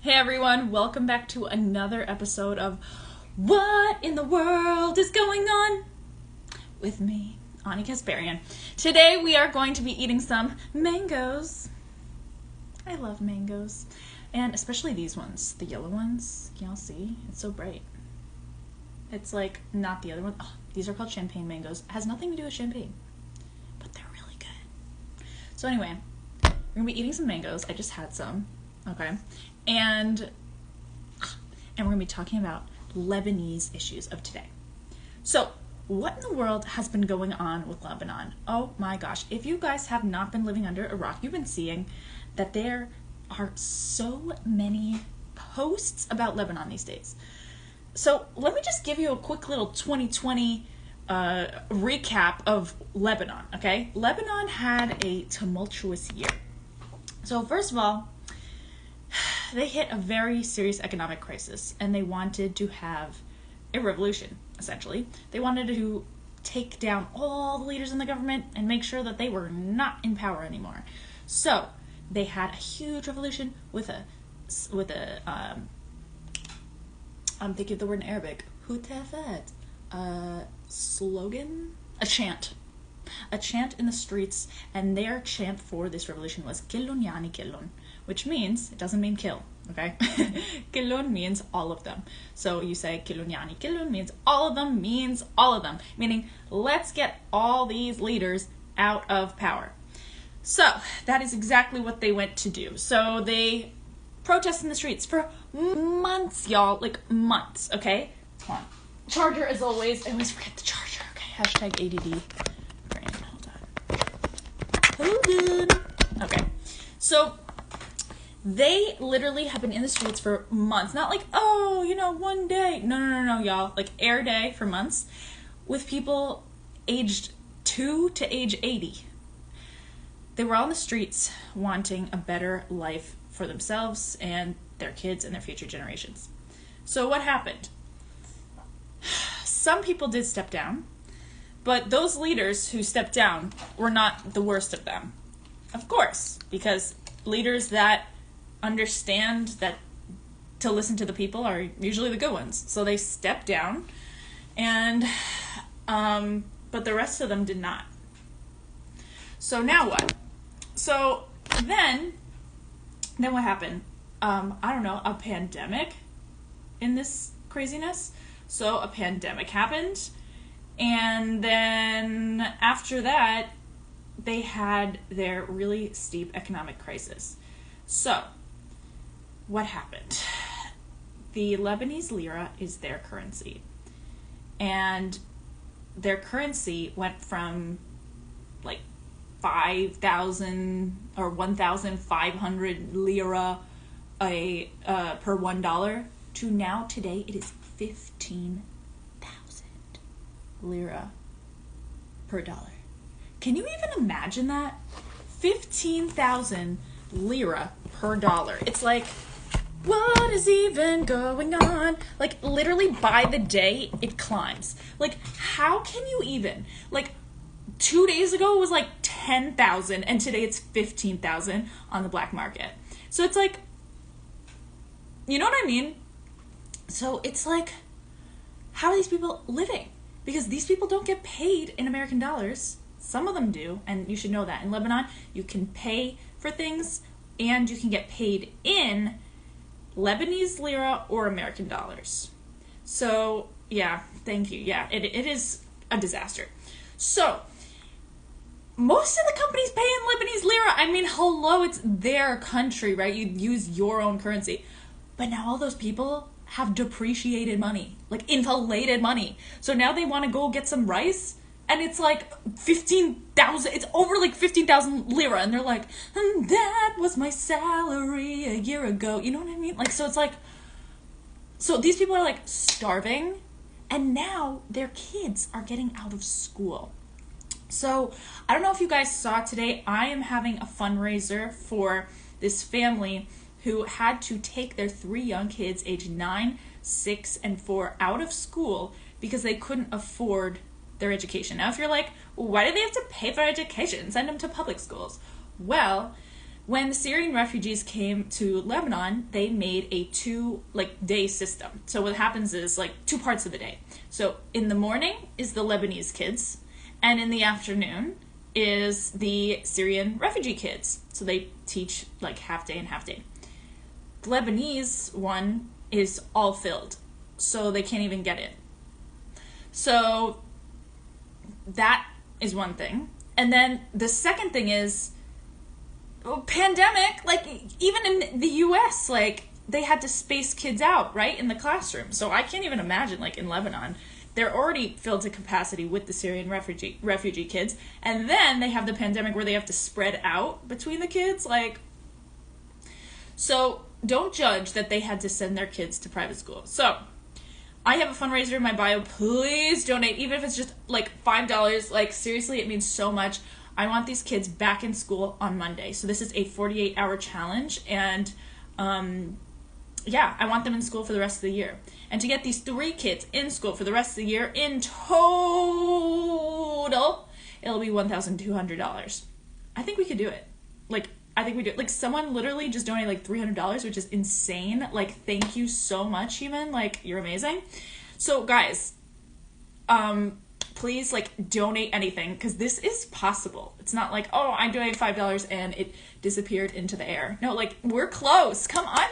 Hey everyone, welcome back to another episode of What in the World is Going On? With me, Ani Kasparian. Today we are going to be eating some mangoes. I love mangoes. And especially these ones, the yellow ones. Can y'all see? It's so bright. It's like not the other one. Oh, these are called champagne mangoes. It has nothing to do with champagne, but they're really good. So anyway, we're gonna be eating some mangoes. I just had some, okay? And we're gonna be talking about Lebanese issues of today. So, what in the world has been going on with Lebanon? Oh my gosh, if you guys have not been living under a rock, you've been seeing that there are so many posts about Lebanon these days. So let me just give you a quick little 2020 recap of Lebanon, okay? Lebanon had a tumultuous year. So first of all, they hit a very serious economic crisis, and they wanted to have a revolution, essentially. They wanted to take down all the leaders in the government and make sure that they were not in power anymore. So they had a huge revolution with a I'm thinking of the word in Arabic, hutafat, slogan, a chant in the streets, and their chant for this revolution was Killun yani Killun, which means, it doesn't mean kill, okay? Killun means all of them. So you say Killun yani Killun means all of them, meaning let's get all these leaders out of power. So that is exactly what they went to do. So they protested in the streets for months, y'all, like months, okay? Come on. Charger as always. I always forget the charger, okay? Hashtag ADD. Hold on. Okay. So they literally have been in the streets for months. Not like, oh, one day. No, y'all. Like air day for months with people aged 2 to age 80. They were all in the streets wanting a better life for themselves and their kids and their future generations. So what happened? Some people did step down, but those leaders who stepped down were not the worst of them. Of course, because leaders that understand that to listen to the people are usually the good ones. So they stepped down, and but the rest of them did not. So now what? So then what happened? I don't know, a pandemic in this craziness. So a pandemic happened, and then after that, they had their really steep economic crisis. So what happened? The Lebanese lira is their currency, and their currency went from like 5,000 or 1,500 lira per $1 to now today it is 15,000 lira per dollar. Can you even imagine that? 15,000 lira per dollar. It's like, what is even going on? Like, literally by the day, it climbs. Like, how can you even? Like, 2 days ago, it was like 10,000, and today it's 15,000 on the black market. So it's like, you know what I mean? So it's like, how are these people living? Because these people don't get paid in American dollars. Some of them do, and you should know that. In Lebanon, you can pay for things, and you can get paid in Lebanese lira or American dollars. So, yeah, thank you. Yeah, it is a disaster. So, most of the companies pay in Lebanese lira. I mean, hello, it's their country, right? You use your own currency. But now all those people have depreciated money, like inflated money. So now they want to go get some rice, and it's like 15,000. It's over like 15,000 lira, and they're like, and that was my salary a year ago. You know what I mean? Like, so it's like, so these people are like starving, and now their kids are getting out of school. So I don't know if you guys saw today, I am having a fundraiser for this family who had to take their 3 young kids aged 9, 6, and 4 out of school because they couldn't afford their education. Now, if you're like, well, why do they have to pay for education? Send them to public schools. Well, when the Syrian refugees came to Lebanon, they made a day system. So what happens is 2 parts of the day. So in the morning is the Lebanese kids, and in the afternoon is the Syrian refugee kids. So they teach half day and half day. The Lebanese one is all filled, so they can't even get in. So that is one thing. And then the second thing is pandemic. Even in the US, they had to space kids out, right, in the classroom. So I can't even imagine in Lebanon, they're already filled to capacity with the Syrian refugee kids, and then they have the pandemic where they have to spread out between the kids. So don't judge that they had to send their kids to private school. So I have a fundraiser in my bio. Please donate, even if it's just $5. Seriously, it means so much. I want these kids back in school on Monday. So this is a 48-hour challenge, and I want them in school for the rest of the year. And to get these 3 kids in school for the rest of the year, in total, it'll be $1,200. I think we could do it. I think we do. Someone literally just donated $300, which is insane. Thank you so much, human. You're amazing. So guys, please donate anything, because this is possible. It's not I donated $5 and it disappeared into the air. No, we're close. Come on,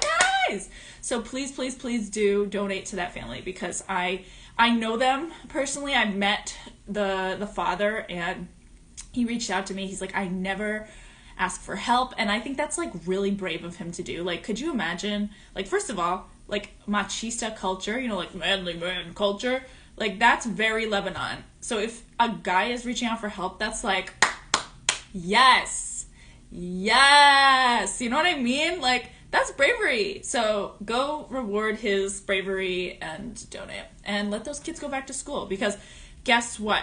guys. So please, please, please do donate to that family, because I know them personally. I've met the father, and he reached out to me. He's I never ask for help, and I think that's really brave of him to do. Could you imagine, first of all, machista culture, manly man culture, that's very Lebanon. So if a guy is reaching out for help, that's yes, you know what I mean? That's bravery. So go reward his bravery and donate, and let those kids go back to school, because guess what?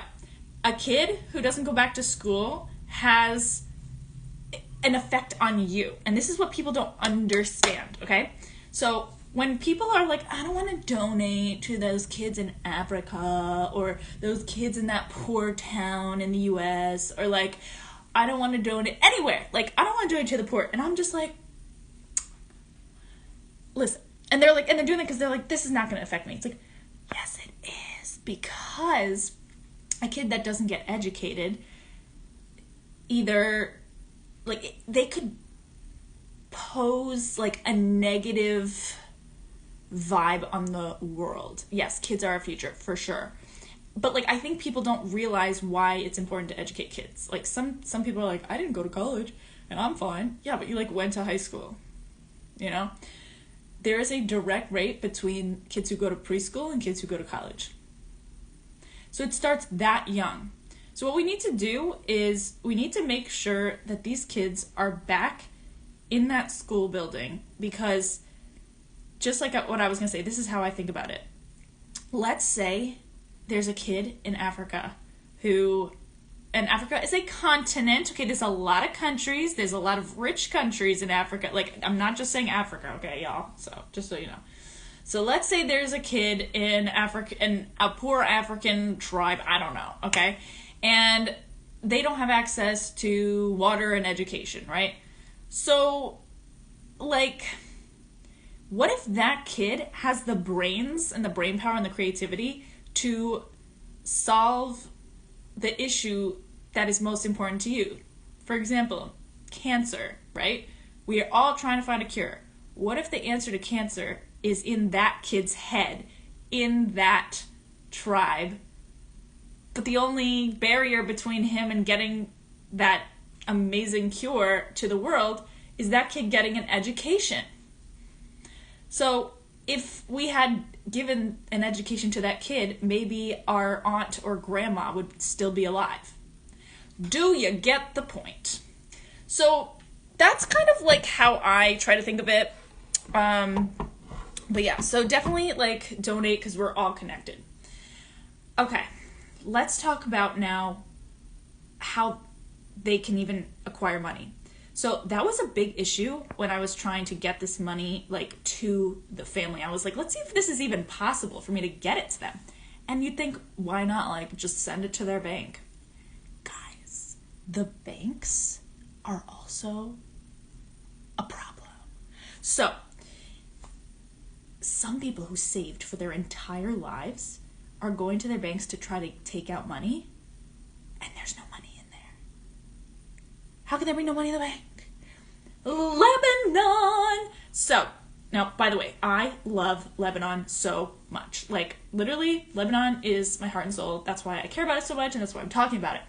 A kid who doesn't go back to school has an effect on you. And this is what people don't understand, okay? So when people are I don't want to donate to those kids in Africa, or those kids in that poor town in the US, or I don't want to donate anywhere. I don't want to donate to the poor. And I'm just listen. And they're and they're doing it because they're this is not going to affect me. It's yes, it is. Because a kid that doesn't get educated, either they could pose a negative vibe on the world. Yes, kids are our future, for sure. But I think people don't realize why it's important to educate kids. Some people are I didn't go to college and I'm fine. Yeah, but you went to high school. There is a direct rate between kids who go to preschool and kids who go to college. So it starts that young. So what we need to do is we need to make sure that these kids are back in that school building, because just what I was going to say, this is how I think about it. Let's say there's a kid in Africa and Africa is a continent. Okay, there's a lot of countries. There's a lot of rich countries in Africa. I'm not just saying Africa, okay, y'all? So just so you know. So let's say there's a kid in Africa, in a poor African tribe, I don't know, okay? And they don't have access to water and education, right? So, what if that kid has the brains and the brain power and the creativity to solve the issue that is most important to you? For example, cancer, right? We are all trying to find a cure. What if the answer to cancer is in that kid's head, in that tribe? But the only barrier between him and getting that amazing cure to the world is that kid getting an education. So if we had given an education to that kid, maybe our aunt or grandma would still be alive. Do you get the point? So that's kind of how I try to think of it. But yeah, so definitely donate, because we're all connected. Okay. Let's talk about now how they can even acquire money. So that was a big issue when I was trying to get this money to the family. I was let's see if this is even possible for me to get it to them. And you'd think, why not just send it to their bank? Guys, the banks are also a problem. So, some people who saved for their entire lives are going to their banks to try to take out money, and there's no money in there. How can there be no money in the bank? Lebanon! So, now, by the way, I love Lebanon so much. Like, literally, Lebanon is my heart and soul. That's why I care about it so much, and that's why I'm talking about it.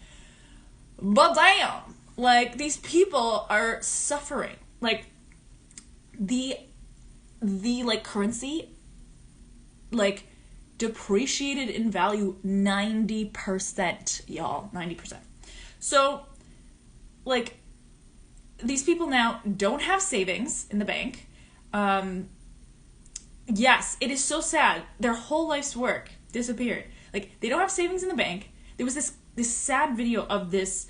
But damn! Like, these people are suffering. Like, the like, currency, like, depreciated in value 90%, y'all. 90%. So, like, these people now don't have savings in the bank. Yes, it is so sad. Their whole life's work disappeared. Like, they don't have savings in the bank. There was this sad video of this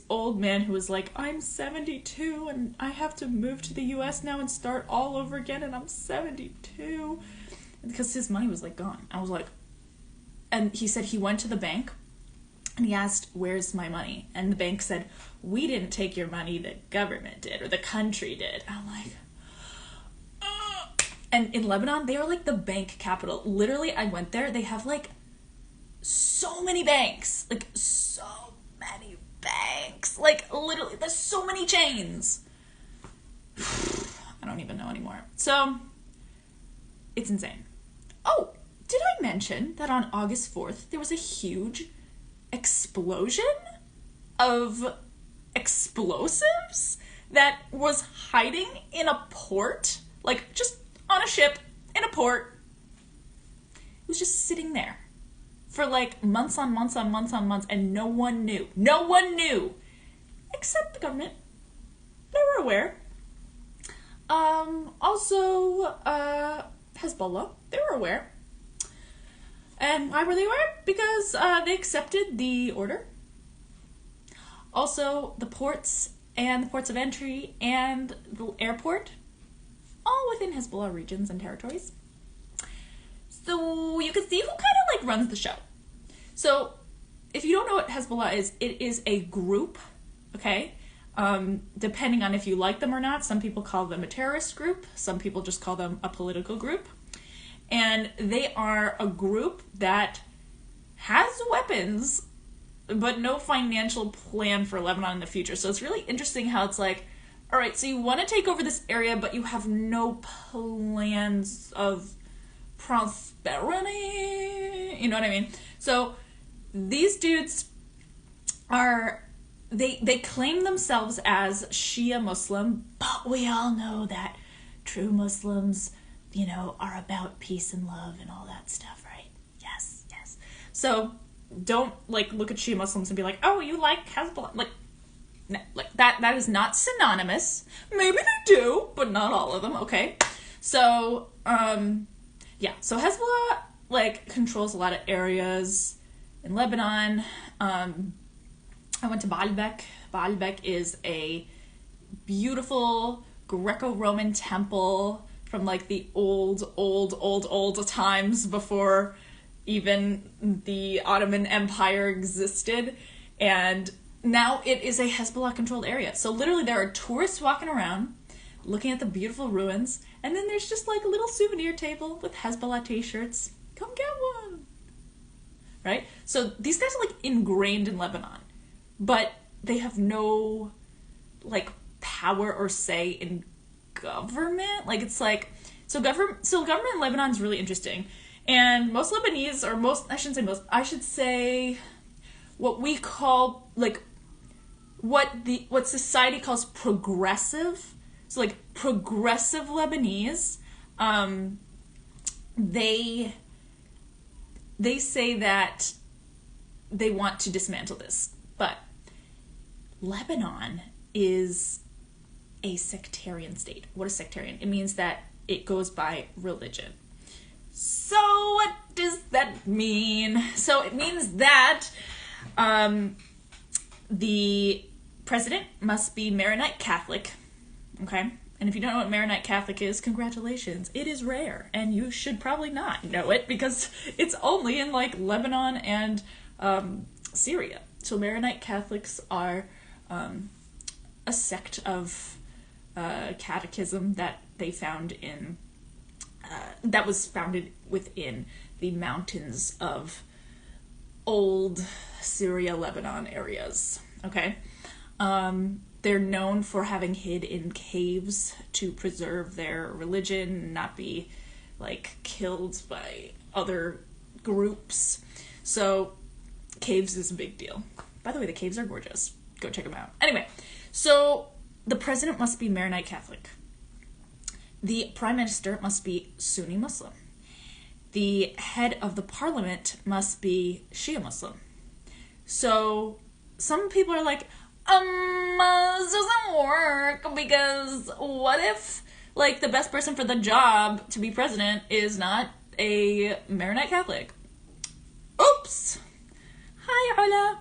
old man who was like, I'm 72 and I have to move to the US now and start all over again, and I'm 72. Because his money was, like, gone. I was like, and he said he went to the bank and he asked, where's my money? And the bank said, we didn't take your money, the government did, or the country did. I'm like, ugh. And in Lebanon, they are like the bank capital. Literally, I went there, they have like so many banks. Like, so many banks. Like, literally, there's so many chains. I don't even know anymore. So, it's insane. Oh, did I mention that on August 4th, there was a huge explosion of explosives that was hiding in a port, like just on a ship in a port. It was just sitting there for like months on months on months on months, and no one knew. No one knew, except the government. They were aware. Also, Hezbollah, they were aware. And why were they aware? Because they accepted the order. Also, the ports and the ports of entry and the airport, all within Hezbollah regions and territories. So you can see who kind of like runs the show. So if you don't know what Hezbollah is, it is a group, okay? Depending on if you like them or not, some people call them a terrorist group. Some people just call them a political group. And they are a group that has weapons, but no financial plan for Lebanon in the future. So it's really interesting how it's like, all right, so you want to take over this area, but you have no plans of prosperity. You know what I mean? So these dudes are, they claim themselves as Shia Muslim, but we all know that true Muslims, you know, are about peace and love and all that stuff, right? Yes, yes. So don't like look at Shia Muslims and be like, oh, you like Hezbollah. Like, no, like that is not synonymous. Maybe they do, but not all of them, okay? So, yeah. So Hezbollah, like, controls a lot of areas in Lebanon. I went to Baalbek. Baalbek is a beautiful Greco-Roman temple from like the old times before even the Ottoman Empire existed, and now it is a Hezbollah controlled area. So literally there are tourists walking around looking at the beautiful ruins, and then there's just like a little souvenir table with Hezbollah t-shirts. Come get one. Right? So these guys are like ingrained in Lebanon, but they have no like power or say in government. Like, it's like, so government in Lebanon is really interesting. And most Lebanese, or most, I shouldn't say most, I should say what we call, like, what society calls progressive. So, like, progressive Lebanese, they say that they want to dismantle this. But Lebanon is a sectarian state. What is sectarian? It means that it goes by religion. So what does that mean? So it means that the president must be Maronite Catholic, okay? And if you don't know what Maronite Catholic is, congratulations. It is rare, and you should probably not know it because it's only in like Lebanon and Syria. So Maronite Catholics are a sect of catechism that they found in that was founded within the mountains of old Syria, Lebanon areas. Okay, they're known for having hid in caves to preserve their religion and not be like killed by other groups. So caves is a big deal. By the way, the caves are gorgeous. Go check them out. Anyway, so the president must be Maronite Catholic. The prime minister must be Sunni Muslim. The head of the parliament must be Shia Muslim. So some people are like, this doesn't work, because what if, like, the best person for the job to be president is not a Maronite Catholic? Oops! Hi,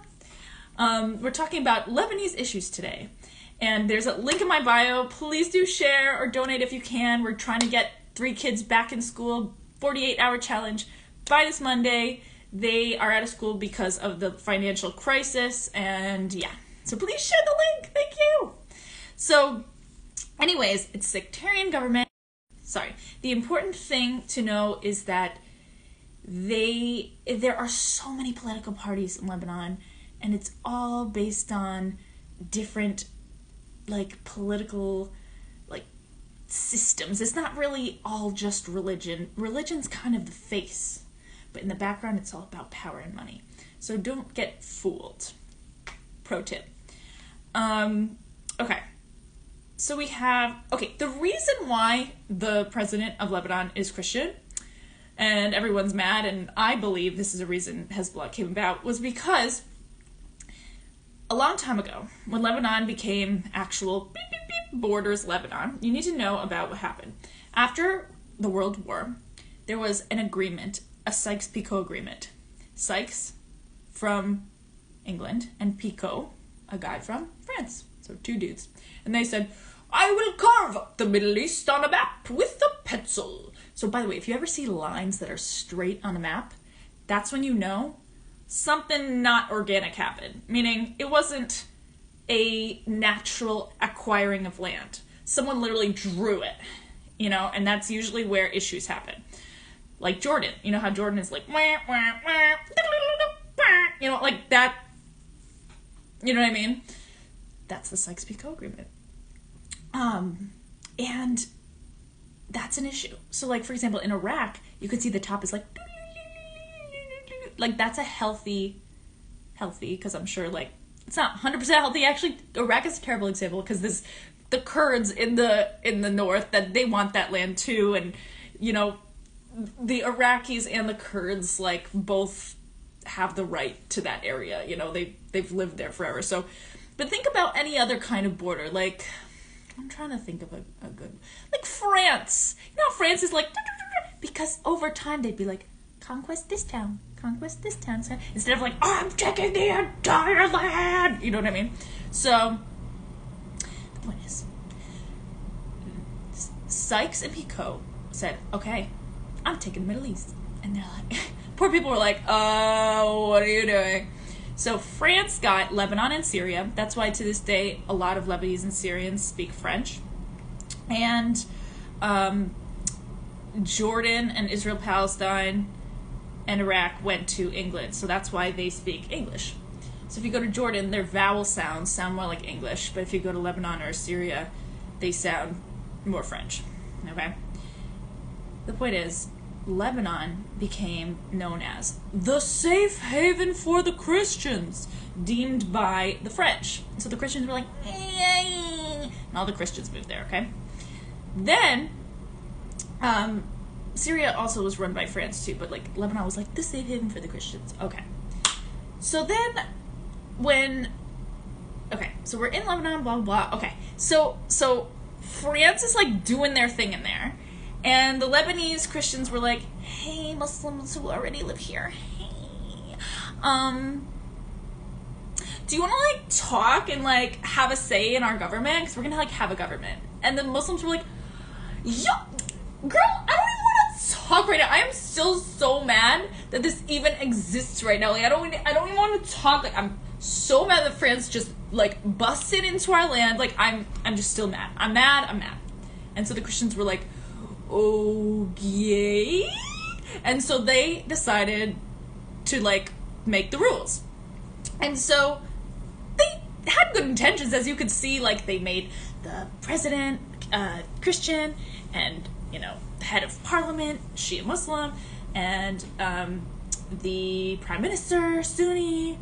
Ola! We're talking about Lebanese issues today. And there's a link in my bio. Please do share or donate if you can. We're trying to get 3 kids back in school. 48-hour challenge by this Monday. They are out of school because of the financial crisis. And yeah. So please share the link. Thank you. So anyways, it's sectarian government. Sorry. The important thing to know is that there are so many political parties in Lebanon, and it's all based on different like political like systems. It's not really all just religion. Religion's kind of the face, but in the background it's all about power and money. So don't get fooled. Pro tip. Okay. So we have, the reason why the president of Lebanon is Christian and everyone's mad, and I believe this is a reason Hezbollah came about, was because a long time ago, when Lebanon became actual borders Lebanon, you need to know about what happened. After the World War, there was an agreement, a Sykes-Picot agreement. Sykes from England and Picot, a guy from France. So 2 dudes. And they said, I will carve up the Middle East on a map with a pencil. So by the way, if you ever see lines that are straight on a map, that's when you know something not organic happened. Meaning it wasn't a natural acquiring of land. Someone literally drew it, and that's usually where issues happen. Like Jordan. You know how Jordan is like, like that. You know what I mean? That's the Sykes-Picot agreement. And that's an issue. So like, for example, in Iraq, you could see the top is like that's a healthy, because I'm sure like, it's not 100% healthy. Actually, Iraq is a terrible example because the Kurds in the north, that they want that land too. And, the Iraqis and the Kurds like both have the right to that area. They've lived there forever. So, but think about any other kind of border. Like, I'm trying to think of a good, like France. France is like, because over time they'd be like, conquest this town. So instead of like, I'm taking the entire land. You know what I mean? So, the point is, Sykes and Picot said, okay, I'm taking the Middle East. And they're like, poor people were like, oh, what are you doing? So France got Lebanon and Syria. That's why to this day, a lot of Lebanese and Syrians speak French. And Jordan and Israel, Palestine, and Iraq went to England. So that's why they speak English. So if you go to Jordan, their vowel sounds sound more like English. But if you go to Lebanon or Syria, they sound more French. Okay? The point is, Lebanon became known as the safe haven for the Christians, deemed by the French. So the Christians were like, yay! And all the Christians moved there, okay? Then, Syria also was run by France too, but like Lebanon was like the safe haven for the Christians. Okay. So then, so we're in Lebanon, blah, blah, blah. Okay. So France is like doing their thing in there. And the Lebanese Christians were like, hey, Muslims who already live here, hey, do you want to, like, talk and, like, have a say in our government? Because we're going to, like, have a government. And the Muslims were like, yo, girl, I don't even want to talk right now. I am still so mad that this even exists right now. Like, I don't even want to talk. Like, I'm so mad that France just like busted into our land. Like I'm just still mad. I'm mad. And so the Christians were like, okay. And so they decided to like make the rules. And so they had good intentions, as you could see. Like they made the president Christian, and you know, the head of parliament Shia Muslim, and the prime minister Sunni,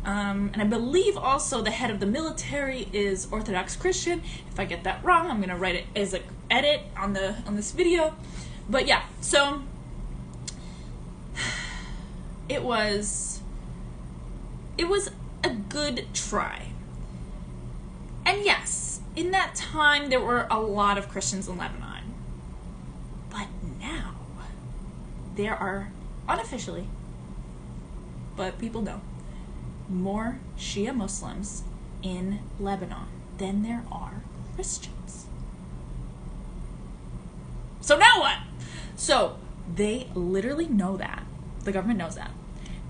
and I believe also the head of the military is Orthodox Christian. If I get that wrong, I'm gonna write it as an edit on this video. But yeah, so it was a good try. And yes, in that time there were a lot of Christians in Lebanon. But now there are unofficially, but people know, more Shia Muslims in Lebanon than there are Christians. So now what? So they literally know that. The government knows that.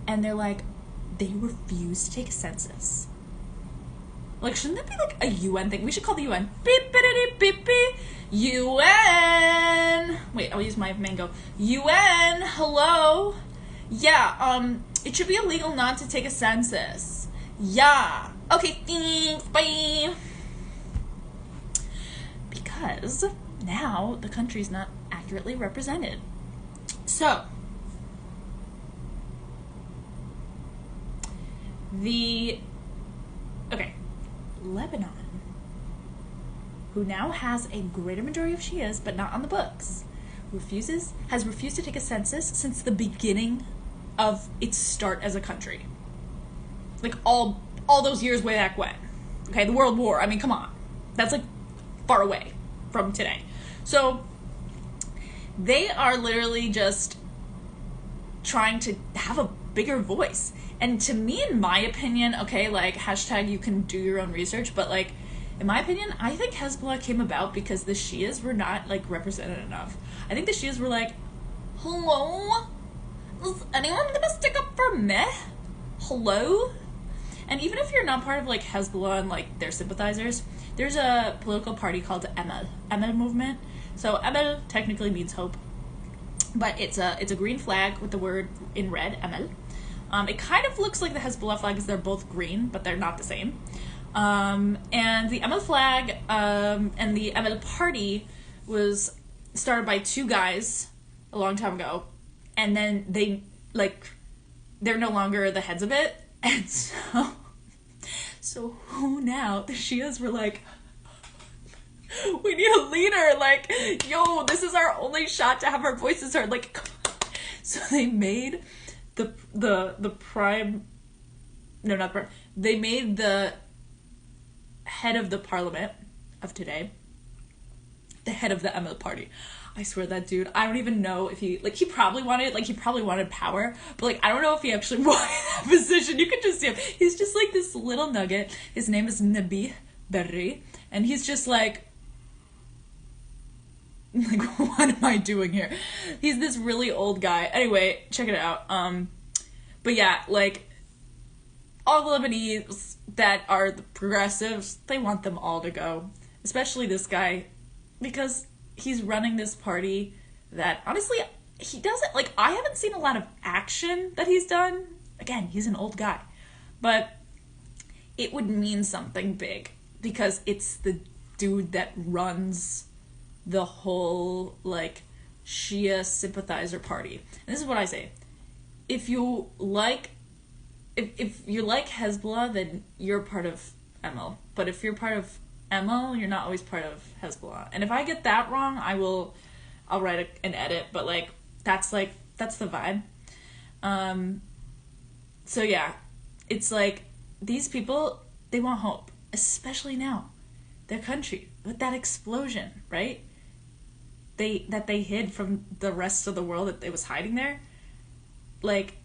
And they're like, they refuse to take a census. Like, shouldn't that be like a UN thing? We should call the UN. Beep, beep, beep, beep. UN. Wait, I'll use my mango. UN, hello. Yeah, it should be illegal not to take a census. Yeah. Okay, thanks, bye. Because now the country's not accurately represented. So, Lebanon, who now has a greater majority of Shias, but not on the books, has refused to take a census since the beginning of its start as a country. Like all those years way back when. Okay, the World War. I mean, come on. That's like far away from today. So they are literally just trying to have a bigger voice. And to me, in my opinion, okay, like hashtag you can do your own research, but like in my opinion, I think Hezbollah came about because the Shias were not like represented enough. I think the Shias were like, hello? Is anyone gonna stick up for me? Hello? And even if you're not part of like Hezbollah and like their sympathizers, there's a political party called the Emel movement. So Emel technically means hope, but it's a green flag with the word in red, Emel. It kind of looks like the Hezbollah flag because they're both green, but they're not the same. And the Emel flag and the Emel party was started by two guys a long time ago, and then they're no longer the heads of it, and so who now? The Shias were like, we need a leader, like, yo, this is our only shot to have our voices heard, like, so they made they made the head of the parliament of today the head of the Emel party. I swear that dude, I don't even know if he probably wanted power, but like I don't know if he actually wanted that position. You could just see him. He's just like this little nugget. His name is Nabi Berri, and he's just like what am I doing here? He's this really old guy. Anyway, check it out. But yeah, like all the Lebanese that are the progressives, they want them all to go, especially this guy, because he's running this party that honestly he doesn't like. I haven't seen a lot of action that he's done. Again, he's an old guy, but it would mean something big because it's the dude that runs the whole like Shia sympathizer party. And this is what I say: if you like Hezbollah, then you're part of Emel. But if you're part of Emel, you're not always part of Hezbollah. And if I get that wrong, I'll write an edit. But like that's the vibe. So yeah, it's like these people, they want hope, especially now. Their country with that explosion, right? That they hid from the rest of the world, that it was hiding there. Like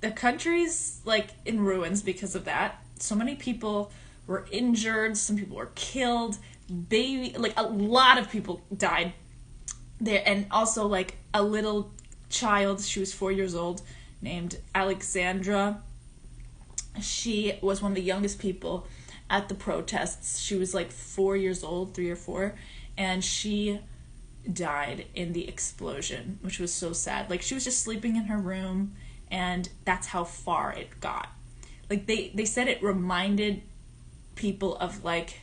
the country's like in ruins because of that. So many people were injured, some people were killed, a lot of people died there, and also like a little child, she was 4 years old, named Alexandra, She was one of the youngest people at the protests. She was like 4 years old, 3 or 4, and she died in the explosion, which was so sad. Like, she was just sleeping in her room, and that's how far it got. Like, they said it reminded people of like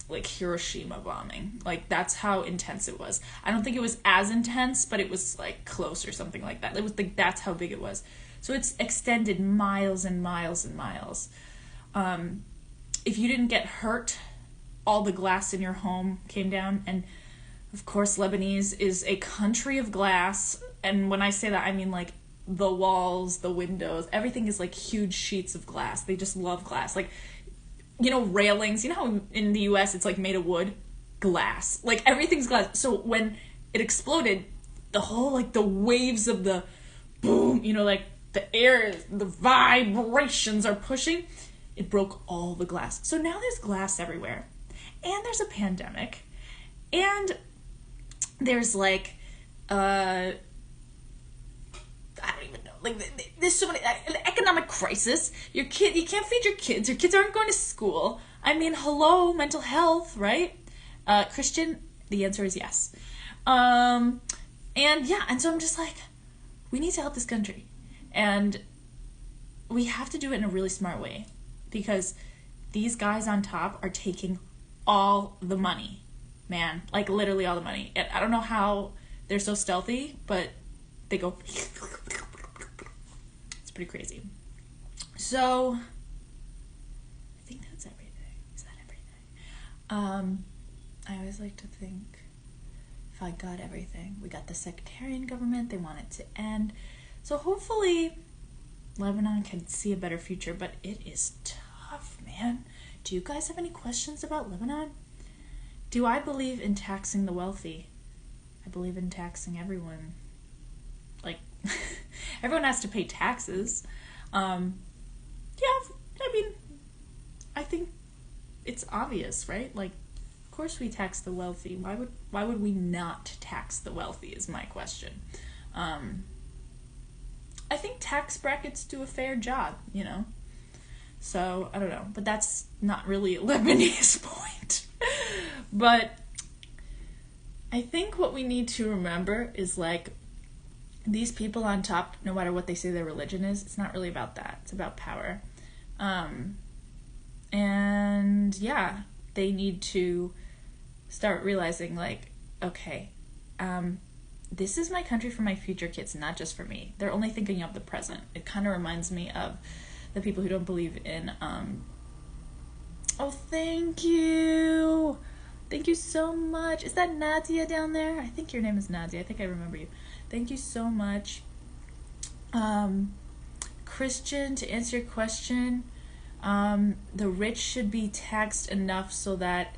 Hiroshima bombing. Like, that's how intense it was. I don't think it was as intense, but it was like close or something like that. It was like, that's how big it was. So it's extended miles and miles and miles. If you didn't get hurt, all the glass in your home came down. And of course, Lebanese is a country of glass. And when I say that, I mean like the walls, the windows, everything is like huge sheets of glass. They just love glass. Like, you know, railings, you know how in the US it's like made of wood? Glass. Like, everything's glass. So when it exploded, the whole, like, the waves of the boom, you know, like the air, the vibrations are pushing, it broke all the glass. So now there's glass everywhere. And there's a pandemic. And there's like, I don't even know. Like, there's so many, an economic crisis. You can't feed your kids. Your kids aren't going to school. I mean, hello, mental health, right? Christian, the answer is yes. And yeah, and so I'm just like, we need to help this country. And we have to do it in a really smart way, because these guys on top are taking all the money, man. Like, literally all the money. And I don't know how they're so stealthy, but they go... It's pretty crazy. So, I think that's everything. Is that everything? I always like to think, if I got everything. We got the sectarian government. They want it to end. So hopefully Lebanon can see a better future, but it is tough, man. Do you guys have any questions about Lebanon? Do I believe in taxing the wealthy? I believe in taxing everyone. Like, everyone has to pay taxes. Yeah, I mean, I think it's obvious, right? Like, of course we tax the wealthy. Why would we not tax the wealthy is my question. I think tax brackets do a fair job, you know? So, I don't know. But that's not really a Lebanese point. But I think what we need to remember is, like, these people on top, no matter what they say their religion is, it's not really about that. It's about power. And, yeah, they need to start realizing, like, okay, this is my country for my future kids, not just for me. They're only thinking of the present. It kind of reminds me of the people who don't believe in, oh, thank you. Thank you so much. Is that Nadia down there? I think your name is Nadia. I think I remember you. Thank you so much. Christian, to answer your question, the rich should be taxed enough so that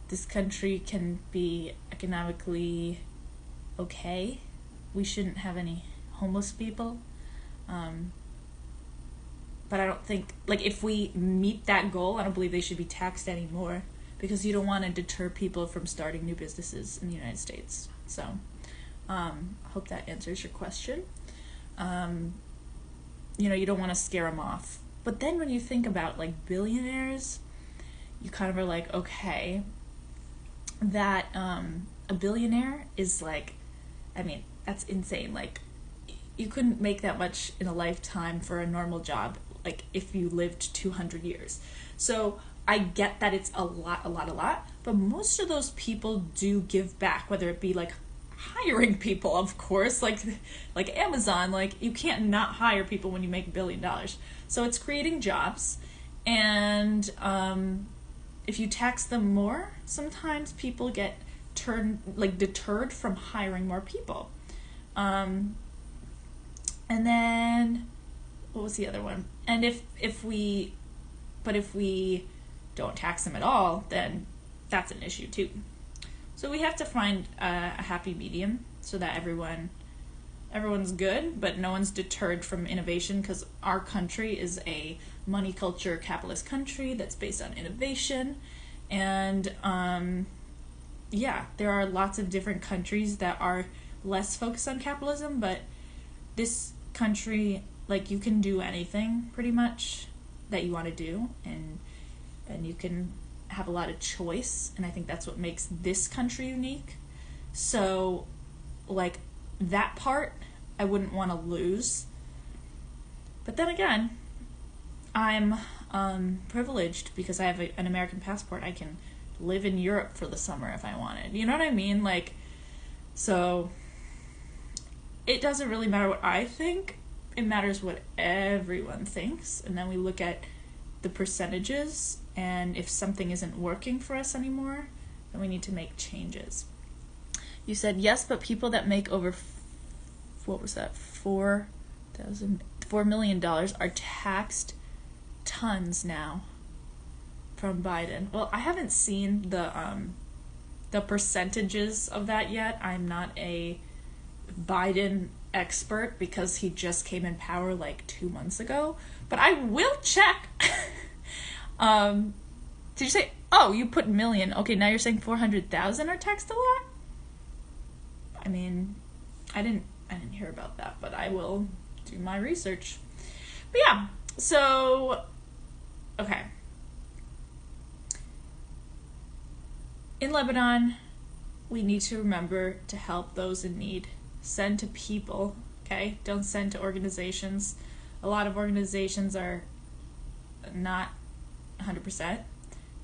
this country can be economically okay. We shouldn't have any homeless people. But I don't think, like, if we meet that goal, I don't believe they should be taxed anymore, because you don't want to deter people from starting new businesses in the United States. So, I hope that answers your question. You know, you don't want to scare them off. But then when you think about, like, billionaires, you kind of are like, okay, that a billionaire is, like, I mean, that's insane. Like, you couldn't make that much in a lifetime for a normal job, like, if you lived 200 years. So I get that it's a lot, but most of those people do give back, whether it be, like, hiring people, of course, like Amazon. Like, you can't not hire people when you make $1 billion. So it's creating jobs, and if you tax them more, sometimes people get deterred from hiring more people. And then what was the other one? And if we don't tax them at all, then that's an issue too. So we have to find a happy medium so that everyone's good, but no one's deterred from innovation, because our country is a money culture capitalist country that's based on innovation. And yeah, there are lots of different countries that are less focused on capitalism, but this country, Like, you can do anything pretty much that you want to do, and you can have a lot of choice, and I think that's what makes this country unique. So, like, that part I wouldn't want to lose. But then again, I'm privileged because I have an American passport. I can live in Europe for the summer if I wanted. You know what I mean? Like, so it doesn't really matter what I think. It matters what everyone thinks. And then we look at the percentages, and if something isn't working for us anymore, then we need to make changes. You said, yes, but people that make over, what was that, $4 million are taxed tons now from Biden. Well, I haven't seen the percentages of that yet. I'm not a Biden expert because he just came in power like 2 months ago, but I will check. Did you say, oh, you put million? Okay, now you're saying 400,000 are taxed a lot? I mean, I didn't hear about that, but I will do my research. But yeah, so, okay. In Lebanon, we need to remember to help those in need. Send to people, okay? Don't send to organizations. A lot of organizations are not 100%,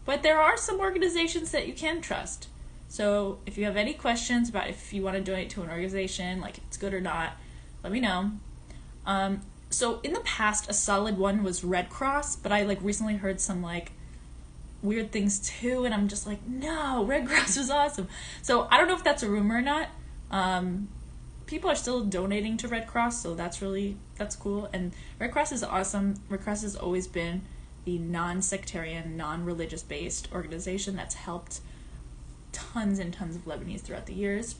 but there are some organizations that you can trust. So if you have any questions about if you want to donate to an organization, like if it's good or not, let me know. So in the past, a solid one was Red Cross, but I like recently heard some like weird things too, and I'm just like, no, Red Cross was awesome. So I don't know if that's a rumor or not. People are still donating to Red Cross, so that's cool. And Red Cross is awesome. Red Cross has always been the non-sectarian, non-religious based organization that's helped tons and tons of Lebanese throughout the years.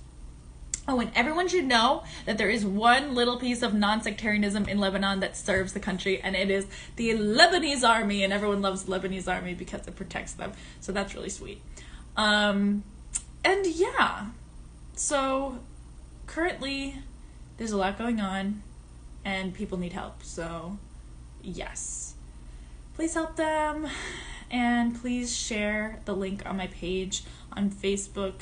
Oh, and everyone should know that there is one little piece of non-sectarianism in Lebanon that serves the country, and it is the Lebanese Army, and everyone loves the Lebanese Army because it protects them. So that's really sweet. And yeah, so currently there's a lot going on and people need help. So yes, please help them, and please share the link on my page on Facebook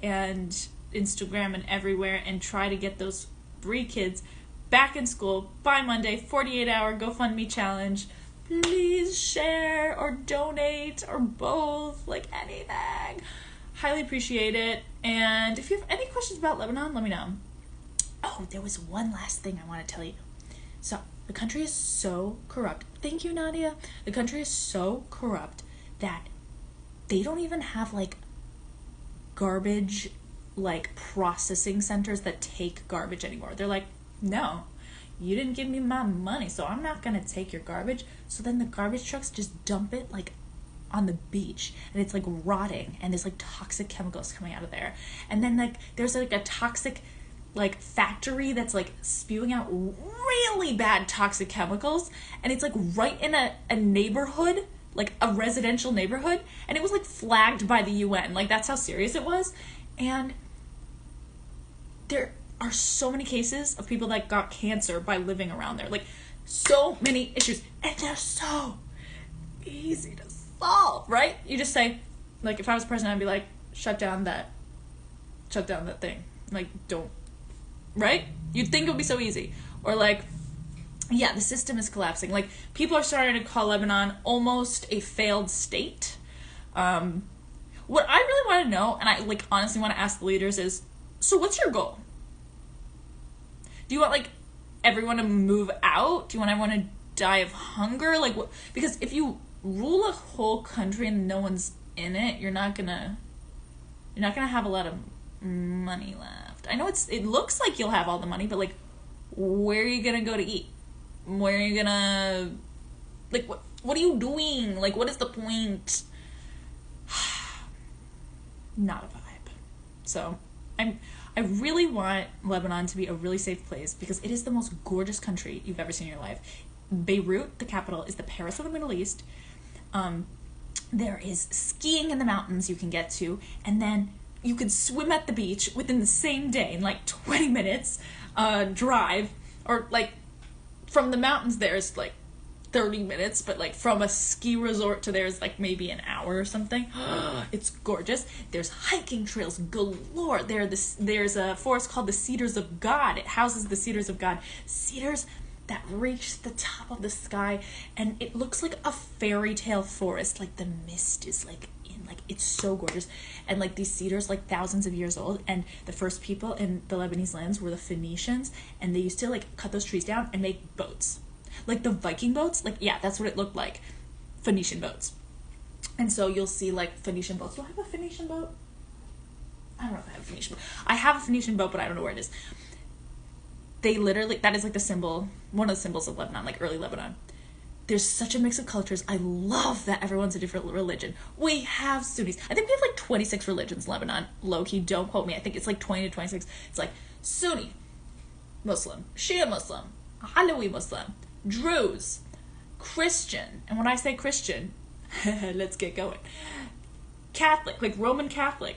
and Instagram and everywhere, and try to get those 3 kids back in school by Monday. 48-hour GoFundMe challenge. Please share or donate or both, like anything. Highly appreciate it. And if you have any questions about Lebanon, let me know. Oh, there was one last thing I want to tell you. So the country is so corrupt. Thank you, Nadia. The country is so corrupt that they don't even have like garbage like processing centers that take garbage anymore. They're like, no, you didn't give me my money, so I'm not gonna take your garbage. So then the garbage trucks just dump it like on the beach, and it's like rotting, and there's like toxic chemicals coming out of there. And then like there's like a toxic like factory that's like spewing out really bad toxic chemicals, and it's like right in a neighborhood, like a residential neighborhood, and it was like flagged by the UN. Like that's how serious it was. And there are so many cases of people that got cancer by living around there. Like so many issues, and they're so easy to solve, right? You just say, like, if I was president, I'd be like, shut down that thing. Like, don't, right? You'd think it would be so easy. Or like, yeah, the system is collapsing. Like, people are starting to call Lebanon almost a failed state. What I really want to know, and I like honestly want to ask the leaders is, so what's your goal? Do you want like everyone to move out? Do you want everyone to die of hunger? Like what? Because if you rule a whole country and no one's in it, you're not gonna have a lot of money left. I know it looks like you'll have all the money, but like, where are you gonna go to eat? Where are you gonna, like, what are you doing? Like, what is the point? Not a vibe. So I really want Lebanon to be a really safe place because it is the most gorgeous country you've ever seen in your life. Beirut, the capital, is the Paris of the Middle East. There is skiing in the mountains you can get to, and then you could swim at the beach within the same day in like 20 minutes drive, or like from the mountains there's like 30 minutes, but like from a ski resort to there's like maybe an hour or something. It's gorgeous. There's hiking trails galore. There's a forest called the Cedars of God. It houses the Cedars of God. Cedars that reach the top of the sky, and it looks like a fairy tale forest. Like the mist is like in, like it's so gorgeous. And like these cedars like thousands of years old, and the first people in the Lebanese lands were the Phoenicians, and they used to like cut those trees down and make boats. Like the Viking boats, like, yeah, that's what it looked like. Phoenician boats. And so you'll see, like, Phoenician boats. Do I have a Phoenician boat? I don't know if I have a Phoenician boat. I have a Phoenician boat, but I don't know where it is. They literally, that is, like, the symbol, one of the symbols of Lebanon, like, early Lebanon. There's such a mix of cultures. I love that everyone's a different religion. We have Sunnis. I think we have, like, 26 religions in Lebanon. Low-key, don't quote me. I think it's, like, 20 to 26. It's, like, Sunni, Muslim, Shia Muslim, Alawi Muslim, Druze, Christian, and when I say Christian, let's get going. Catholic, like Roman Catholic,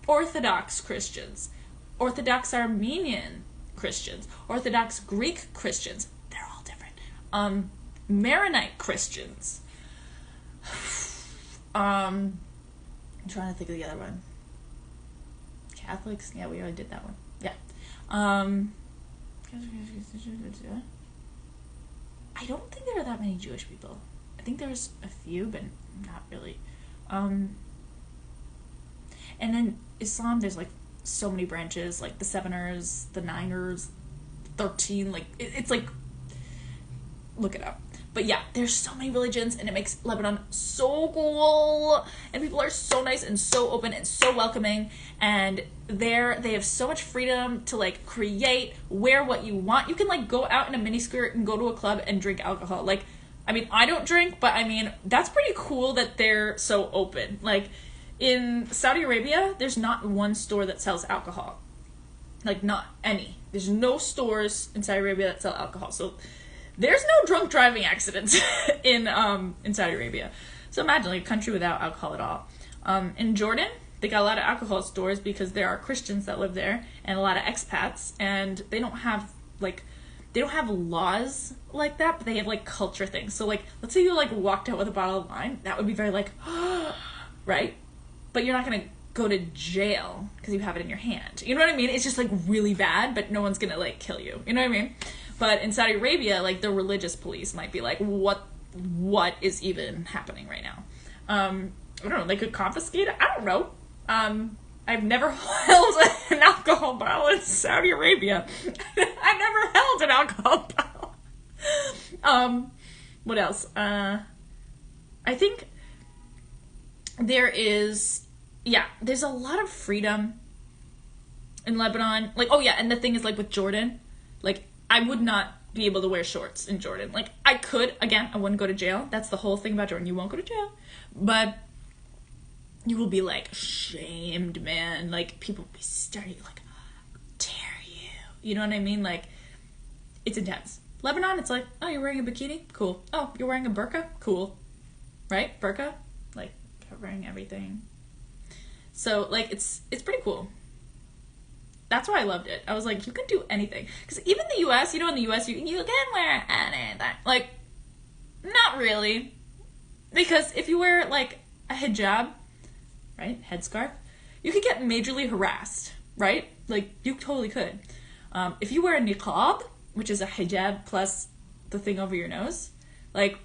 Orthodox Christians, Orthodox Armenian Christians, Orthodox Greek Christians, they're all different. Maronite Christians. I'm trying to think of the other one. Catholics, yeah, we already did that one. Yeah. I don't think there are that many Jewish people. I think there's a few, but not really. And then Islam, there's like so many branches, like the Seveners, the Niners, 13, like it's like, look it up. But yeah, there's so many religions, and it makes Lebanon so cool, and people are so nice and so open and so welcoming, and they have so much freedom to like create, wear what you want. You can like go out in a miniskirt and go to a club and drink alcohol. Like, I mean, I don't drink, but I mean, that's pretty cool that they're so open. Like, in Saudi Arabia, there's not one store that sells alcohol. Like, not any. There's no stores in Saudi Arabia that sell alcohol. So there's no drunk driving accidents in Saudi Arabia. So imagine like a country without alcohol at all. In Jordan, they got a lot of alcohol stores because there are Christians that live there and a lot of expats, and they don't have laws like that, but they have like culture things. So like, let's say you like walked out with a bottle of wine, that would be very like, right? But you're not gonna go to jail because you have it in your hand. You know what I mean? It's just like really bad, but no one's gonna like kill you. You know what I mean? But in Saudi Arabia, like the religious police might be like, what is even happening right now? I don't know, they could confiscate it? I don't know. I've never held an alcohol bottle in Saudi Arabia. I've never held an alcohol bottle. What else? I think there's a lot of freedom in Lebanon. Like, oh yeah, and the thing is like with Jordan, like I would not be able to wear shorts in Jordan. Like I could, again, I wouldn't go to jail. That's the whole thing about Jordan. You won't go to jail, but you will be like shamed, man. Like people will be starting to like dare you. You know what I mean? Like it's intense. Lebanon, it's like, oh, you're wearing a bikini? Cool. Oh, you're wearing a burqa? Cool. Right? Burqa? Like covering everything. So like it's pretty cool. That's why I loved it. I was like, you can do anything. Because even the U.S., you know, in the U.S., you can wear anything. Like, not really. Because if you wear, like, a hijab, right, headscarf, you could get majorly harassed, right? Like, you totally could. If you wear a niqab, which is a hijab plus the thing over your nose, like,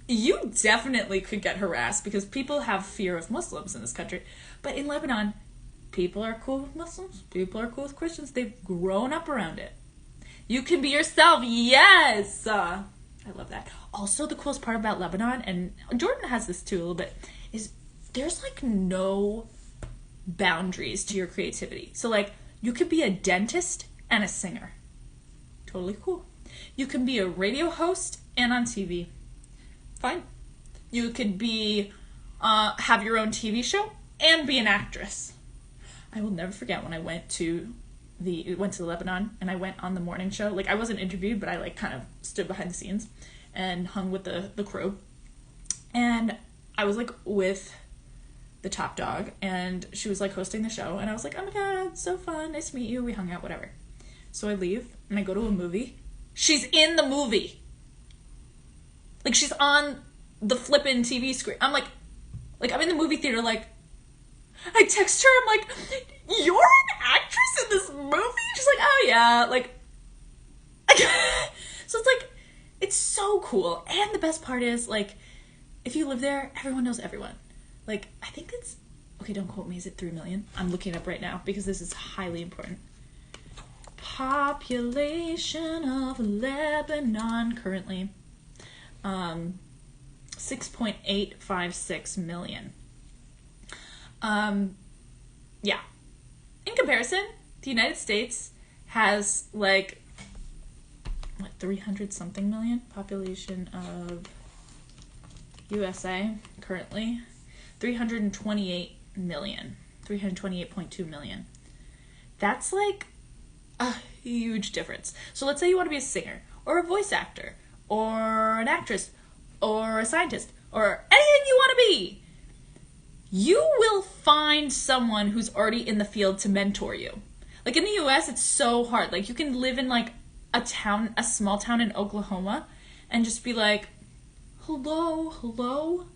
you definitely could get harassed because people have fear of Muslims in this country. But in Lebanon, people are cool with Muslims. People are cool with Christians. They've grown up around it. You can be yourself. Yes! I love that. Also, the coolest part about Lebanon, and Jordan has this too a little bit, is there's like no boundaries to your creativity. So like, you could be a dentist and a singer. Totally cool. You can be a radio host and on TV. Fine. You could be, have your own TV show and be an actress. I will never forget when I went to Lebanon and I went on the morning show. Like I wasn't interviewed, but I like kind of stood behind the scenes and hung with the crew. And I was like with the top dog and she was like hosting the show and I was like, oh my god, so fun, nice to meet you. We hung out, whatever. So I leave and I go to a movie. She's in the movie. Like, she's on the flippin' TV screen. I'm like, I'm in the movie theater, like, I text her, I'm like, you're an actress in this movie? She's like, oh yeah, like, so it's like, it's so cool. And the best part is, like, if you live there, everyone knows everyone. Like, I think it's, okay, don't quote me, is it 3 million? I'm looking it up right now because this is highly important. Population of Lebanon currently, 6.856 million. Yeah. In comparison, the United States has, like, what, 300 something million? Population of USA currently 328 million, 328.2 million. That's like a huge difference. So let's say you want to be a singer or a voice actor or an actress or a scientist or anything you want to be. You will find someone who's already in the field to mentor you. Like, in the US, it's so hard. Like, you can live in, like, a small town in Oklahoma and just be like, hello,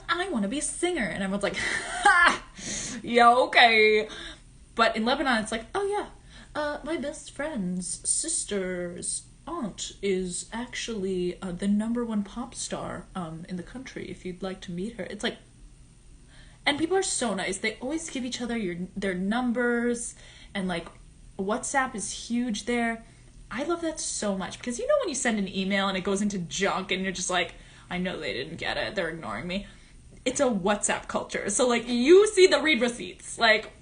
I want to be a singer. And everyone's like, ha, yeah, okay. But in Lebanon, it's like, oh yeah, my best friend's sister's aunt is actually the #1 pop star in the country. If you'd like to meet her. It's like, and people are so nice. They always give each other their numbers, and, like, WhatsApp is huge there. I love that so much because, you know, when you send an email and it goes into junk and you're just like, I know they didn't get it, they're ignoring me. It's a WhatsApp culture. So, like, you see the read receipts. Like,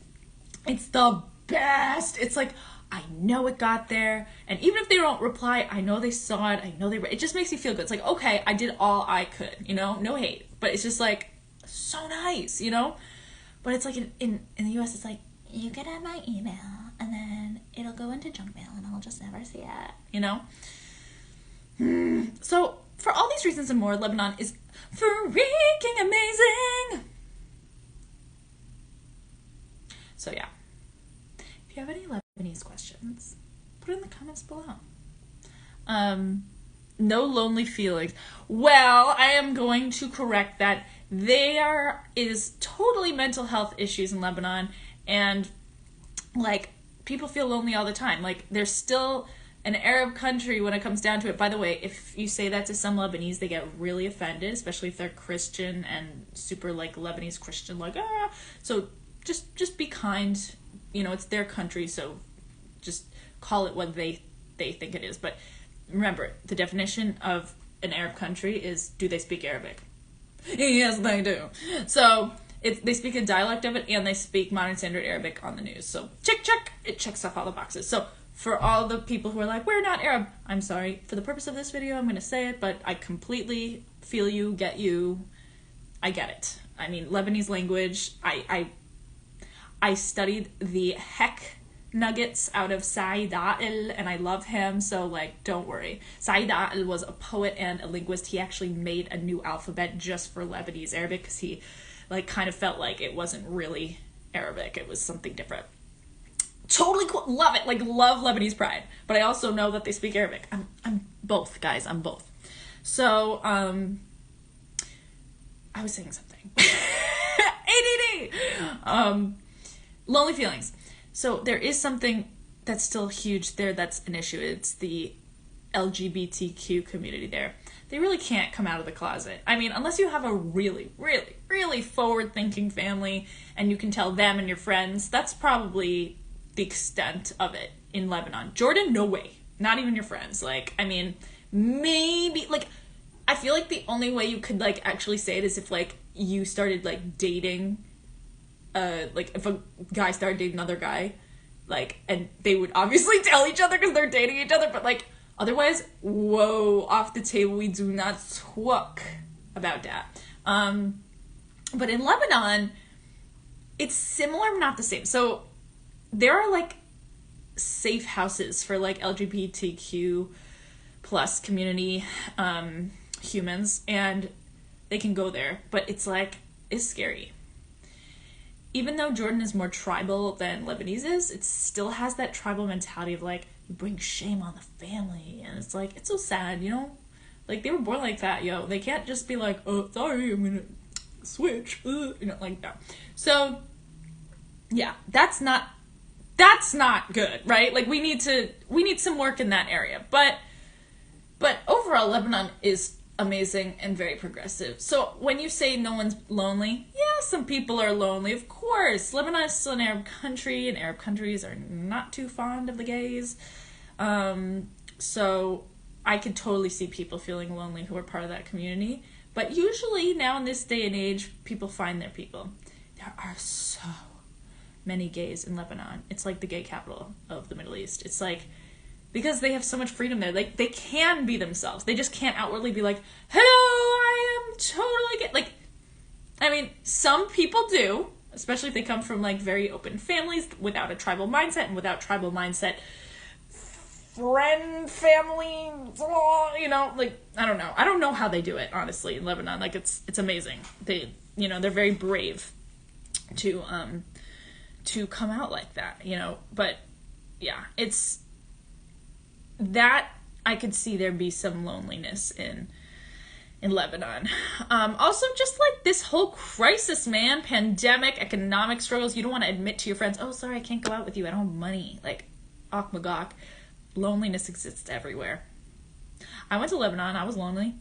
it's the best. It's like, I know it got there. And even if they don't reply, I know they saw it. I know it just makes me feel good. It's like, okay, I did all I could, you know? No hate. But it's just, like, so nice, you know? But it's like in the US, it's like, you get at my email and then it'll go into junk mail and I'll just never see it, you know? So for all these reasons and more, Lebanon is freaking amazing. So yeah, if you have any Lebanese questions, put it in the comments below. No lonely feelings. Well, I am going to correct that. There is totally mental health issues in Lebanon, and, like, people feel lonely all the time. Like, there's still an Arab country when it comes down to it. By the way, if you say that to some Lebanese, they get really offended, especially if they're Christian and super, like, Lebanese Christian, like, ah. So just be kind. You know, it's their country, so just call it what they think it is. But remember, the definition of an Arab country is, do they speak Arabic? Yes, they do. So they speak a dialect of it, and they speak modern standard Arabic on the news. So check. It checks off all the boxes. So for all the people who are like, we're not Arab, I'm sorry. For the purpose of this video, I'm going to say it, but I completely feel you, get you. I get it. I mean, Lebanese language, I studied the heck nuggets out of Said A'il, and I love him, so, like, don't worry. Said A'il was a poet and a linguist. He actually made a new alphabet just for Lebanese Arabic because he, like, kind of felt like it wasn't really Arabic. It was something different. Totally cool. Love it. Like, love Lebanese pride. But I also know that they speak Arabic. I'm both, guys. I'm both. So, I was saying something. ADD! Lonely feelings. So there is something that's still huge there that's an issue. It's the LGBTQ community there. They really can't come out of the closet. I mean, unless you have a really, really, really forward-thinking family and you can tell them and your friends, that's probably the extent of it in Lebanon. Jordan, no way. Not even your friends. Like, I mean, maybe, like, I feel like the only way you could, like, actually say it is if, like, you started, like, dating, like, if a guy started dating another guy, like, and they would obviously tell each other because they're dating each other, but, like, otherwise, whoa, off the table, we do not talk about that. But in Lebanon, it's similar, but not the same. So there are, like, safe houses for, like, LGBTQ plus community humans, and they can go there, but it's, like, it's scary. Even though Jordan is more tribal than Lebanese is, it still has that tribal mentality of, like, you bring shame on the family. And it's like, it's so sad, you know? Like, they were born like that, yo. They can't just be like, oh, sorry, I'm gonna switch. You know, like, no. So, yeah, that's not good, right? Like, we need some work in that area. But overall, Lebanon is amazing and very progressive. So when you say no one's lonely, yeah, some people are lonely, of course. Lebanon is still an Arab country, and Arab countries are not too fond of the gays. So I could totally see people feeling lonely who are part of that community. But usually now in this day and age, people find their people. There are so many gays in Lebanon. It's like the gay capital of the Middle East. It's like, because they have so much freedom there. Like, they can be themselves. They just can't outwardly be like, hello, I am totally gay. Like, I mean, some people do, especially if they come from, like, very open families without a tribal mindset, and without tribal mindset, friend, family, you know, like, I don't know. I don't know how they do it, honestly, in Lebanon. Like, it's amazing. They, you know, they're very brave to come out like that, you know. But, yeah, it's... that I could see there be some loneliness in Lebanon. Also, just like this whole crisis, man, pandemic, economic struggles, you don't want to admit to your friends, oh, sorry, I can't go out with you, I don't have money. Like, och magok, loneliness exists everywhere. I went to Lebanon, I was lonely.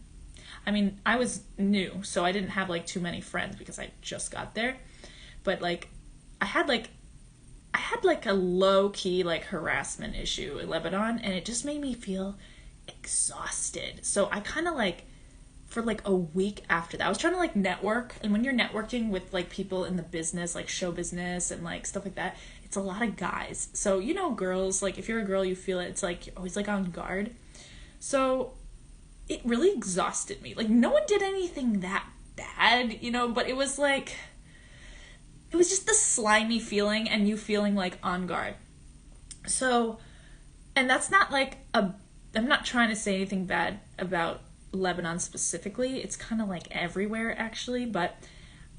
I mean, I was new, so I didn't have, like, too many friends because I just got there. But, like, I had a low-key, like, harassment issue in Lebanon, and it just made me feel exhausted. So I kind of, like, for, like, a week after that, I was trying to, like, network, and when you're networking with, like, people in the business, like, show business and, like, stuff like that, it's a lot of guys. So, you know, girls, like, if you're a girl, you feel it. It's, like, you're always, like, on guard. So it really exhausted me. Like, no one did anything that bad, you know, but it was, like... it was just the slimy feeling and you feeling, like, on guard. So, and that's not, like, I'm not trying to say anything bad about Lebanon specifically. It's kind of, like, everywhere, actually. But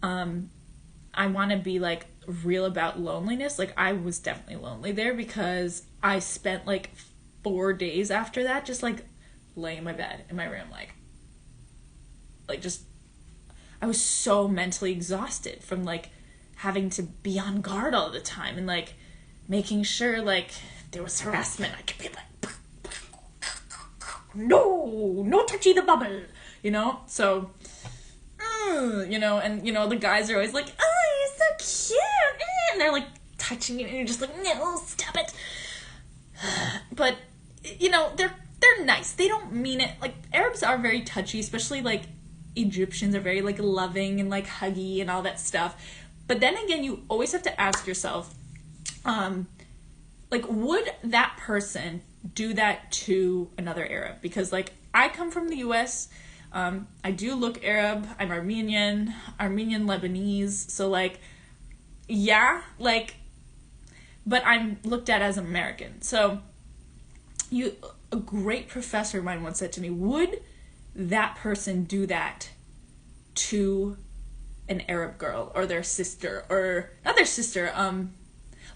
I want to be, like, real about loneliness. Like, I was definitely lonely there because I spent, like, 4 days after that just, like, laying in my bed, in my room, like, just... I was so mentally exhausted from, like... having to be on guard all the time and, like, making sure, like, if there was harassment, I could be like, no touchy the bubble, you know? So, you know, and, you know, the guys are always like, oh, you're so cute, and they're, like, touching you, and you're just like, no, stop it. But, you know, they're nice. They don't mean it. Like, Arabs are very touchy, especially, like, Egyptians are very, like, loving and, like, huggy and all that stuff. But then again, you always have to ask yourself, like, would that person do that to another Arab? Because, like, I come from the U.S., I do look Arab, I'm Armenian Lebanese, so, like, yeah, like, but I'm looked at as American. So, a great professor of mine once said to me, would that person do that to an Arab girl or their sister, or not their sister,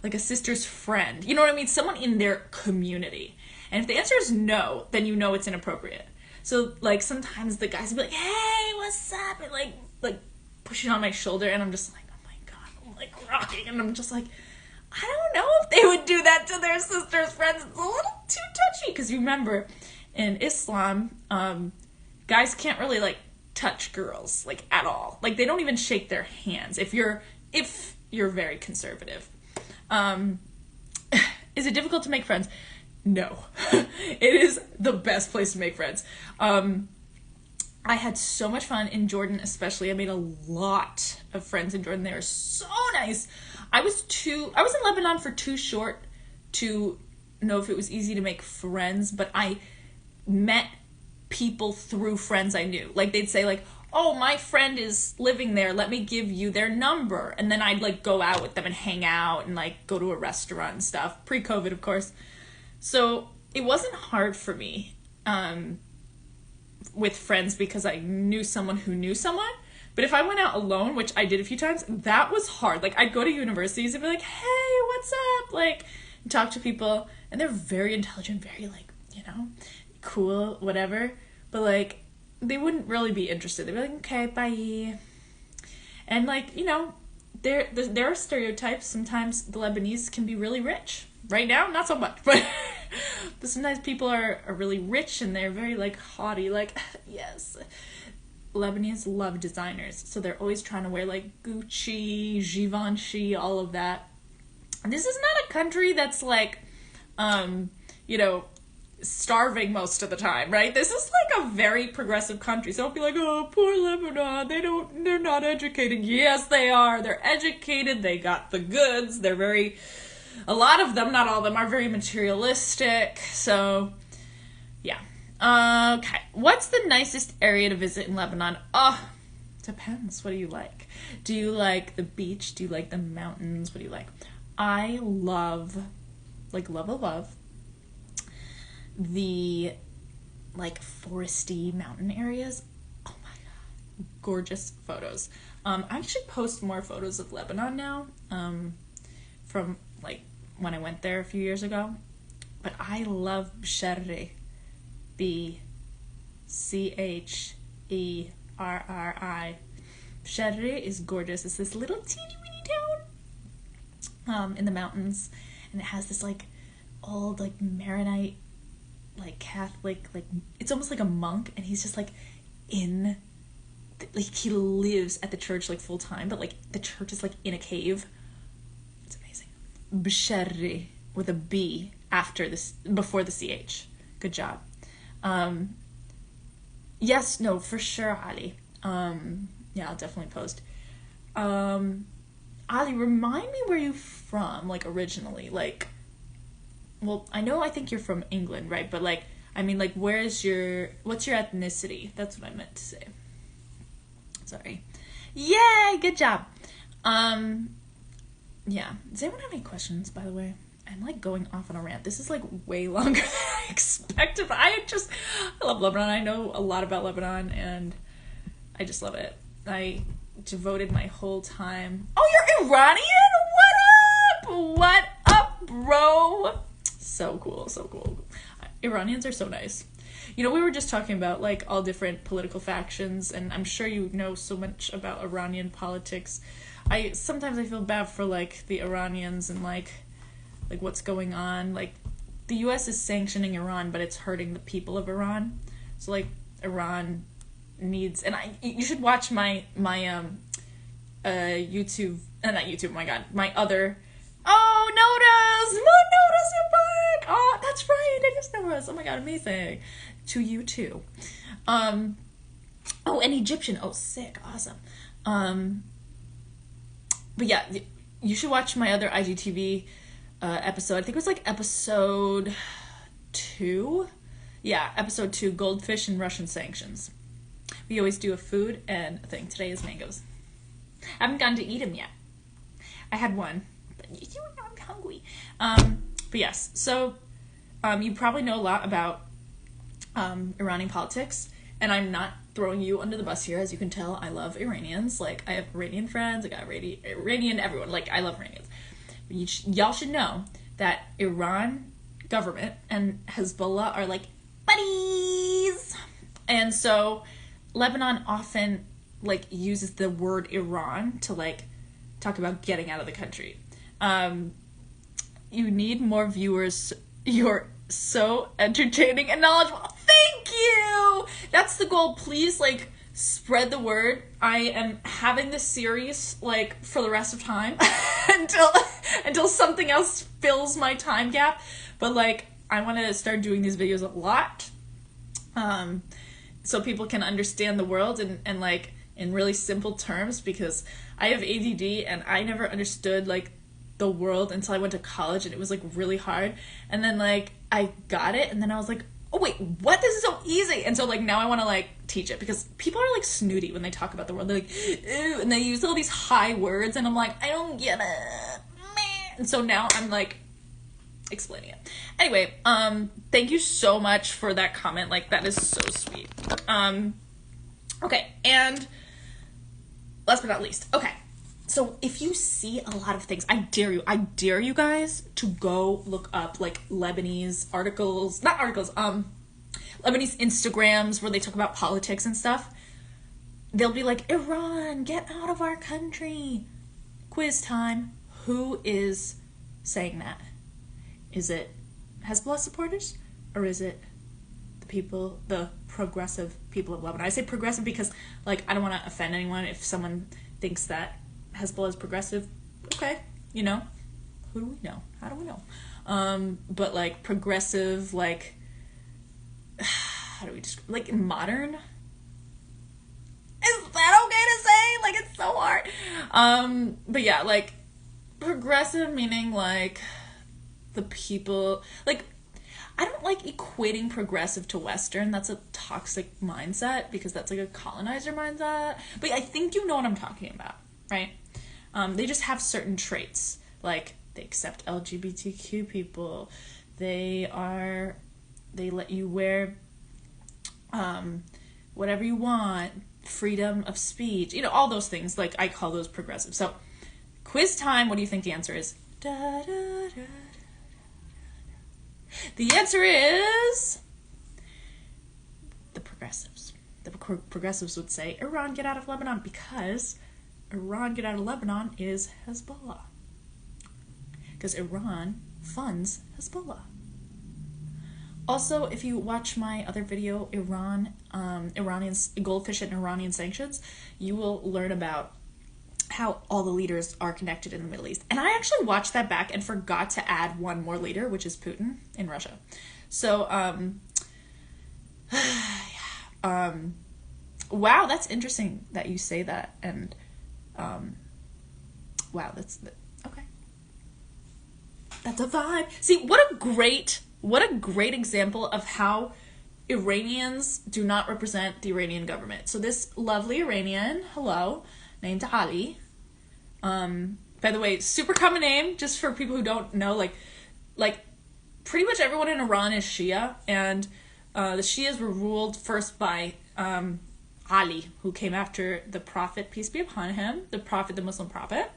like a sister's friend, you know what I mean? Someone in their community. And if the answer is no, then you know it's inappropriate. So, like, sometimes the guys will be like, hey, what's up? And, like pushing on my shoulder, and I'm just like, oh my God, I'm, like, rocking, and I'm just like, I don't know if they would do that to their sister's friends. It's a little too touchy, because you remember, in Islam, guys can't really, like, touch girls, like, at all. Like, they don't even shake their hands if you're very conservative. Is it difficult to make friends? No. It is the best place to make friends. I had so much fun in Jordan, especially. I made a lot of friends in Jordan. They were so nice. I was in Lebanon for too short to know if it was easy to make friends, but I met people through friends I knew. Like, they'd say, like, oh, my friend is living there, let me give you their number. And then I'd, like, go out with them and hang out and, like, go to a restaurant and stuff. Pre-COVID, of course. So it wasn't hard for me with friends because I knew someone who knew someone. But if I went out alone, which I did a few times, that was hard. Like, I'd go to universities and be like, hey, what's up? Like, and talk to people, and they're very intelligent, very, like, you know, cool, whatever, but, like, they wouldn't really be interested. They'd be like, okay, bye. And, like, you know, there are stereotypes. Sometimes the Lebanese can be really rich. Right now, not so much, but sometimes people are really rich and they're very, like, haughty, like, yes. Lebanese love designers, so they're always trying to wear, like, Gucci, Givenchy, all of that. And this is not a country that's, like, you know, starving most of the time, right? This is like a very progressive country. So don't be like, oh, poor Lebanon, they're not educated. Yes, they are. They're educated. They got the goods. A lot of them, not all of them, are very materialistic. So, yeah. Okay. What's the nicest area to visit in Lebanon? Oh, depends. What do you like? Do you like the beach? Do you like the mountains? What do you like? I love the, like, foresty mountain areas. Oh my god, gorgeous photos. I actually post more photos of Lebanon now, from, like, when I went there a few years ago. But I love Bcherri, Bcherri. Bcherri is gorgeous. It's this little teeny weeny town, in the mountains, and it has this, like, old, like, Maronite, like, Catholic, like, it's almost like a monk, and he's just, like, like, he lives at the church, like, full time, but, like, the church is, like, in a cave. It's amazing. Bcherri, with a B after this, before the CH. Good job. Yes, no, for sure, Ali. Yeah, I'll definitely post. Ali, remind me where you're from, like, originally, like, well, I think you're from England, right? But, like, I mean, like, what's your ethnicity? That's what I meant to say. Sorry. Yay! Good job. Yeah. Does anyone have any questions, by the way? I'm, like, going off on a rant. This is, like, way longer than I expected. But I love Lebanon. I know a lot about Lebanon, and I just love it. I devoted my whole time. Oh, you're Iranian? What up, bro? So cool, so cool. Iranians are so nice. You know, we were just talking about, like, all different political factions, and I'm sure you know so much about Iranian politics. Sometimes I feel bad for, like, the Iranians and, like what's going on. Like, the U.S. is sanctioning Iran, but it's hurting the people of Iran. So, like, Iran needs, and you should watch my YouTube, not YouTube, oh my god, my other, oh, Notice, you're back, oh, that's right, it is Notice, oh my god, amazing, to you too, oh, and Egyptian, oh, sick, awesome, but yeah, you should watch my other IGTV episode. I think it was, like, episode 2, yeah, episode 2, Goldfish and Russian Sanctions. We always do a food and a thing. Today is mangoes. I haven't gotten to eat them yet. I had one, but you know I'm hungry. But yes, so you probably know a lot about Iranian politics, and I'm not throwing you under the bus here. As you can tell, I love Iranians. Like, I have Iranian friends. I got Iranian everyone. Like, I love Iranians. Y'all should know that Iran government and Hezbollah are, like, buddies, and so Lebanon often, like, uses the word Iran to, like, talk about getting out of the country. You need more viewers. You're so entertaining and knowledgeable. Thank you! That's the goal. Please, like, spread the word. I am having this series, like, for the rest of time until something else fills my time gap. But, like, I want to start doing these videos a lot. So people can understand the world and like, in really simple terms, because I have ADD and I never understood, like, the world until I went to college, and it was, like, really hard. And then, like, I got it, and then I was like, oh wait, what? This is so easy. And so, like, now I want to, like, teach it, because people are, like, snooty when they talk about the world. They're like, ew, and they use all these high words, and I'm like, I don't get it. And so now I'm, like, explaining it. Anyway, thank you so much for that comment. Like, that is so sweet. Okay, and last but not least, okay, so if you see a lot of things, I dare you guys to go look up like Lebanese articles, not articles, Lebanese Instagrams where they talk about politics and stuff. They'll be like, Iran, get out of our country. Quiz time. Who is saying that? Is it Hezbollah supporters? Or is it the people, the progressive people of Lebanon? I say progressive because, like, I don't want to offend anyone. If someone thinks that Hezbollah is progressive, okay, you know, who do we know? How do we know? But, like, progressive, like, how do we describe, like, modern? Is that okay to say? Like, it's so hard. But yeah, like, progressive meaning, like, the people, like, I don't like equating progressive to Western. That's a toxic mindset because that's like a colonizer mindset. But I think you know what I'm talking about, right? They just have certain traits. Like, they accept LGBTQ people. They let you wear whatever you want. Freedom of speech. You know, all those things. Like, I call those progressive. So, quiz time. What do you think the answer is? Da, da, da. The answer is the progressives. The progressives would say, Iran, get out of Lebanon, because Iran, get out of Lebanon is Hezbollah. Because Iran funds Hezbollah. Also, if you watch my other video, Iranians, goldfish and Iranian sanctions, you will learn about how all the leaders are connected in the Middle East. And I actually watched that back and forgot to add one more leader, which is Putin in Russia. So, wow, that's interesting that you say that. And, wow, okay. That's a vibe. See, what a great example of how Iranians do not represent the Iranian government. So this lovely Iranian, hello, named Ali. By the way, super common name, just for people who don't know, like pretty much everyone in Iran is Shia, and the Shias were ruled first by Ali, who came after the Prophet, peace be upon him, the Muslim Prophet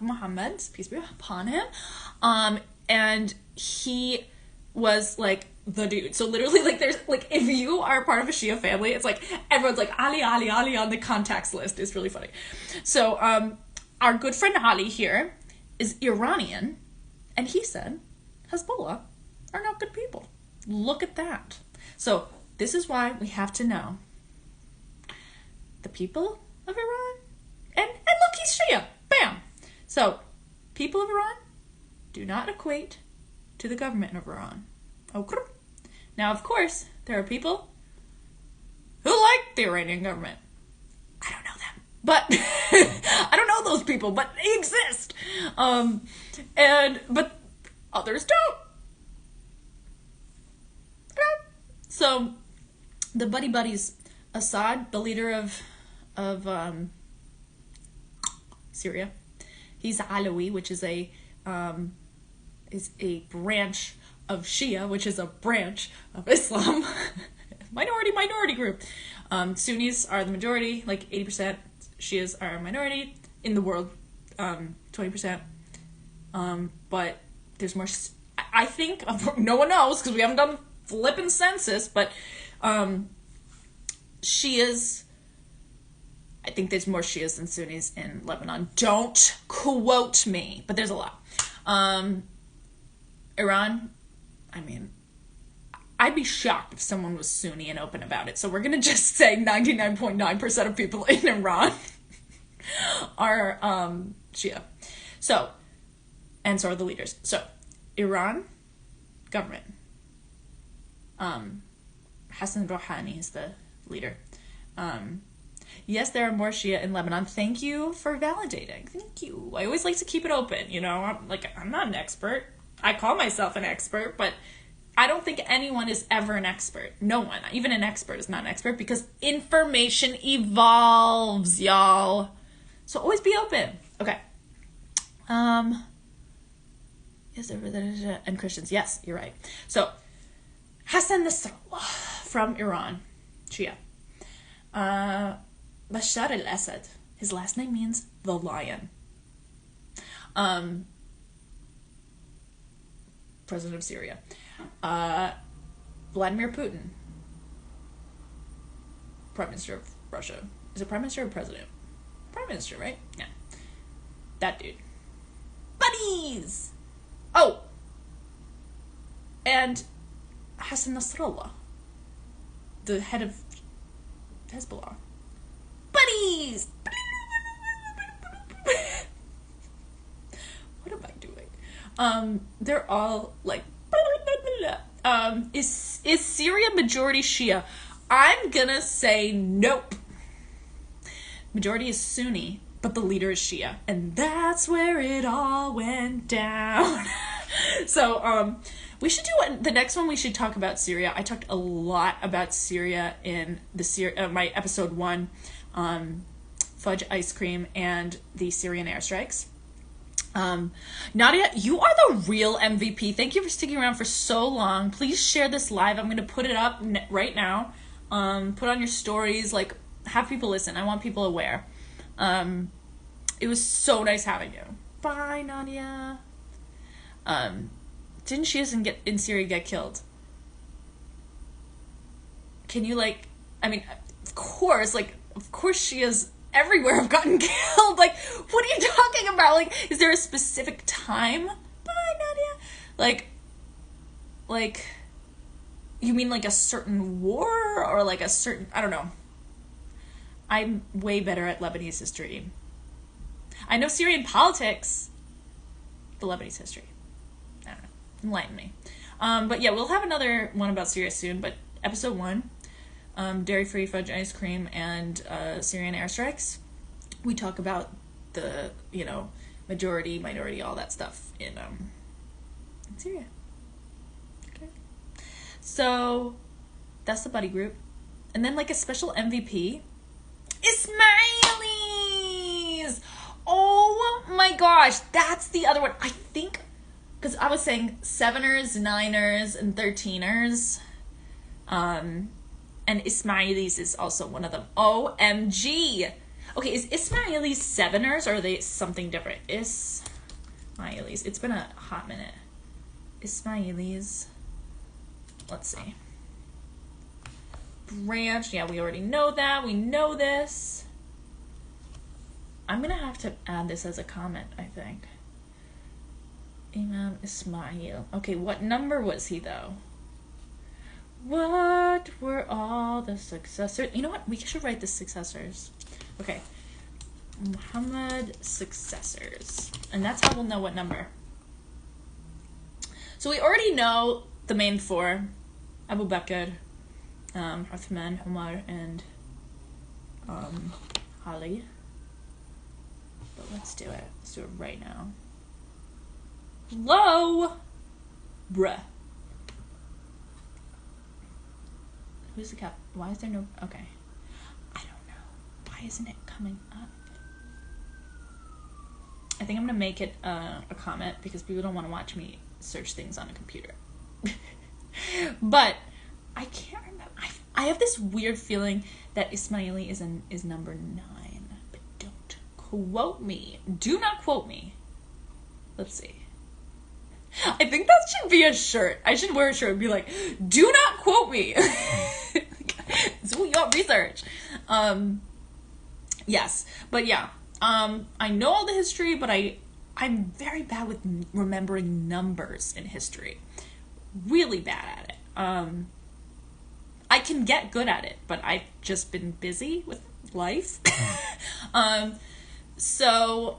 Muhammad, peace be upon him, and he was like the dude. So literally, like, there's like, if you are part of a Shia family, it's like everyone's like Ali on the contacts list. It's really funny. So our good friend Ali here is Iranian, and he said Hezbollah are not good people. Look at that. So this is why we have to know the people of Iran, and look, he's Shia. Bam. So people of Iran do not equate to the government of Iran. Okay. Now, of course, there are people who like the Iranian government. I don't know them, but I don't know those people, but they exist. But others don't. So the buddies, Assad, the leader of Syria, he's Alawi, which is a branch of Shia, which is a branch of Islam. minority group. Sunnis are the majority, like 80%. Shias are a minority in the world, 20%. But there's more. I think no one knows because we haven't done flipping census. But Shias. I think there's more Shias than Sunnis in Lebanon. Don't quote me, but there's a lot. Iran, I mean, I'd be shocked if someone was Sunni and open about it. So we're going to just say 99.9% of people in Iran are Shia. So, and so are the leaders. So, Iran, government. Hassan Rouhani is the leader. Yes, there are more Shia in Lebanon. Thank you for validating. Thank you. I always like to keep it open, you know. I'm not an expert. I call myself an expert, but I don't think anyone is ever an expert. No one. Even an expert is not an expert because information evolves, y'all. So always be open. Okay. Yes, and Christians. Yes, you're right. So, Hassan Nasrallah from Iran, Shia. Bashar al-Assad. His last name means the lion. President of Syria. Vladimir Putin. Prime Minister of Russia. Is it Prime Minister or President? Prime Minister, right? Yeah. That dude. Buddies! Oh! And Hassan Nasrallah. The head of Hezbollah. Buddies! What am I doing? They're all like, is Syria majority Shia? I'm gonna say nope. Majority is Sunni, but the leader is Shia. And that's where it all went down. So, we should do the next one. We should talk about Syria. I talked a lot about Syria in the my episode 1, fudge ice cream and the Syrian airstrikes. Nadia, you are the real MVP. Thank you for sticking around for so long. Please share this live. I'm going to put it up right now. Put on your stories, like, have people listen. I want people aware. It was so nice having you. Bye, Nadia. Didn't Shias in Syria get killed? Can you, like, I mean, of course Shias everywhere have gotten killed. Like, what are you talking about? Like, is there a specific time? Bye, Nadia. Like, you mean like a certain war or like a certain, I don't know. I'm way better at Lebanese history. I know Syrian politics, but Lebanese history, I don't know. Enlighten me. But yeah, we'll have another one about Syria soon, but episode 1, dairy-free fudge ice cream and Syrian airstrikes. We talk about the, majority, minority, all that stuff in Syria. Okay. So that's the buddy group. And then like a special MVP, Ismailis! Oh my gosh, that's the other one. I think, because I was saying 7ers, 9ers, and 13ers. And Ismailis is also one of them. OMG! Okay, is Ismailis 7ers or are they something different? Ismailis. It's been a hot minute. Ismailis. Let's see. Branch. Yeah, we already know that. We know this. I'm going to have to add this as a comment, I think. Imam Ismail. Okay, what number was he, though? What were all the successors? You know what? We should write the successors. Okay. Muhammad successors. And that's how we'll know what number. So we already know the main 4. Abu Bakr, Uthman, Umar, and Ali. But let's do it. Let's do it right now. Hello? Bruh. Who's the cap? Why is there no... Okay. I don't know. Why isn't it coming up? I think I'm going to make it a comment because people don't want to watch me search things on a computer. But I can't remember. I have this weird feeling that Ismaili is number 9. But don't quote me. Do not quote me. Let's see. I think that should be a shirt. I should wear a shirt and be like, do not quote me. Do your research. Yes. But yeah. I know all the history, but I'm very bad with remembering numbers in history. Really bad at it. I can get good at it, but I've just been busy with life. So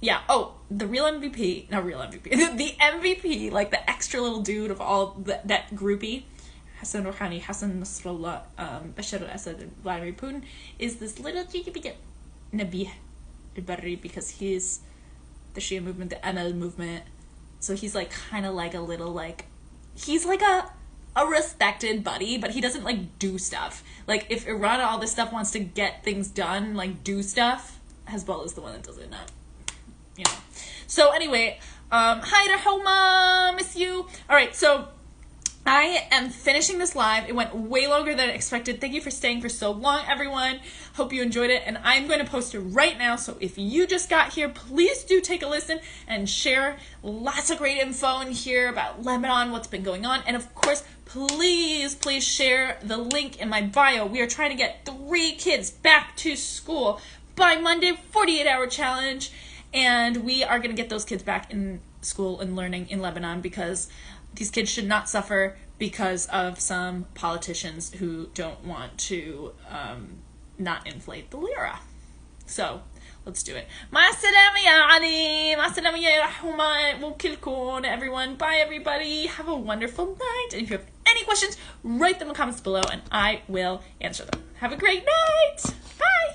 yeah. Oh, the real MVP, not real MVP, the MVP, like the extra little dude of all that groupie, Hassan Rouhani, Hassan Nasrallah, Bashar al-Assad, and Vladimir Putin, is this little Nabih al-Barri, because he's the Shia movement, the Amal movement. So he's like kind of like a little like, he's like a respected buddy, but he doesn't like do stuff. Like if Iran and all this stuff wants to get things done, like do stuff, Hezbollah is the one that does it, not, you know. So anyway, hi Rahoma, miss you. All right, so I am finishing this live. It went way longer than expected. Thank you for staying for so long, everyone. Hope you enjoyed it. And I'm going to post it right now. So if you just got here, please do take a listen and share lots of great info in here about Lebanon, what's been going on. And of course, please share the link in my bio. We are trying to get 3 kids back to school by Monday, 48-hour challenge. And we are going to get those kids back in school and learning in Lebanon, because these kids should not suffer because of some politicians who don't want to not inflate the lira. So let's do it. مع السلامة يا علي. مع السلامة يا رحمة. وكلكم everyone. Bye everybody. Have a wonderful night. And if you have any questions, write them in the comments below and I will answer them. Have a great night. Bye.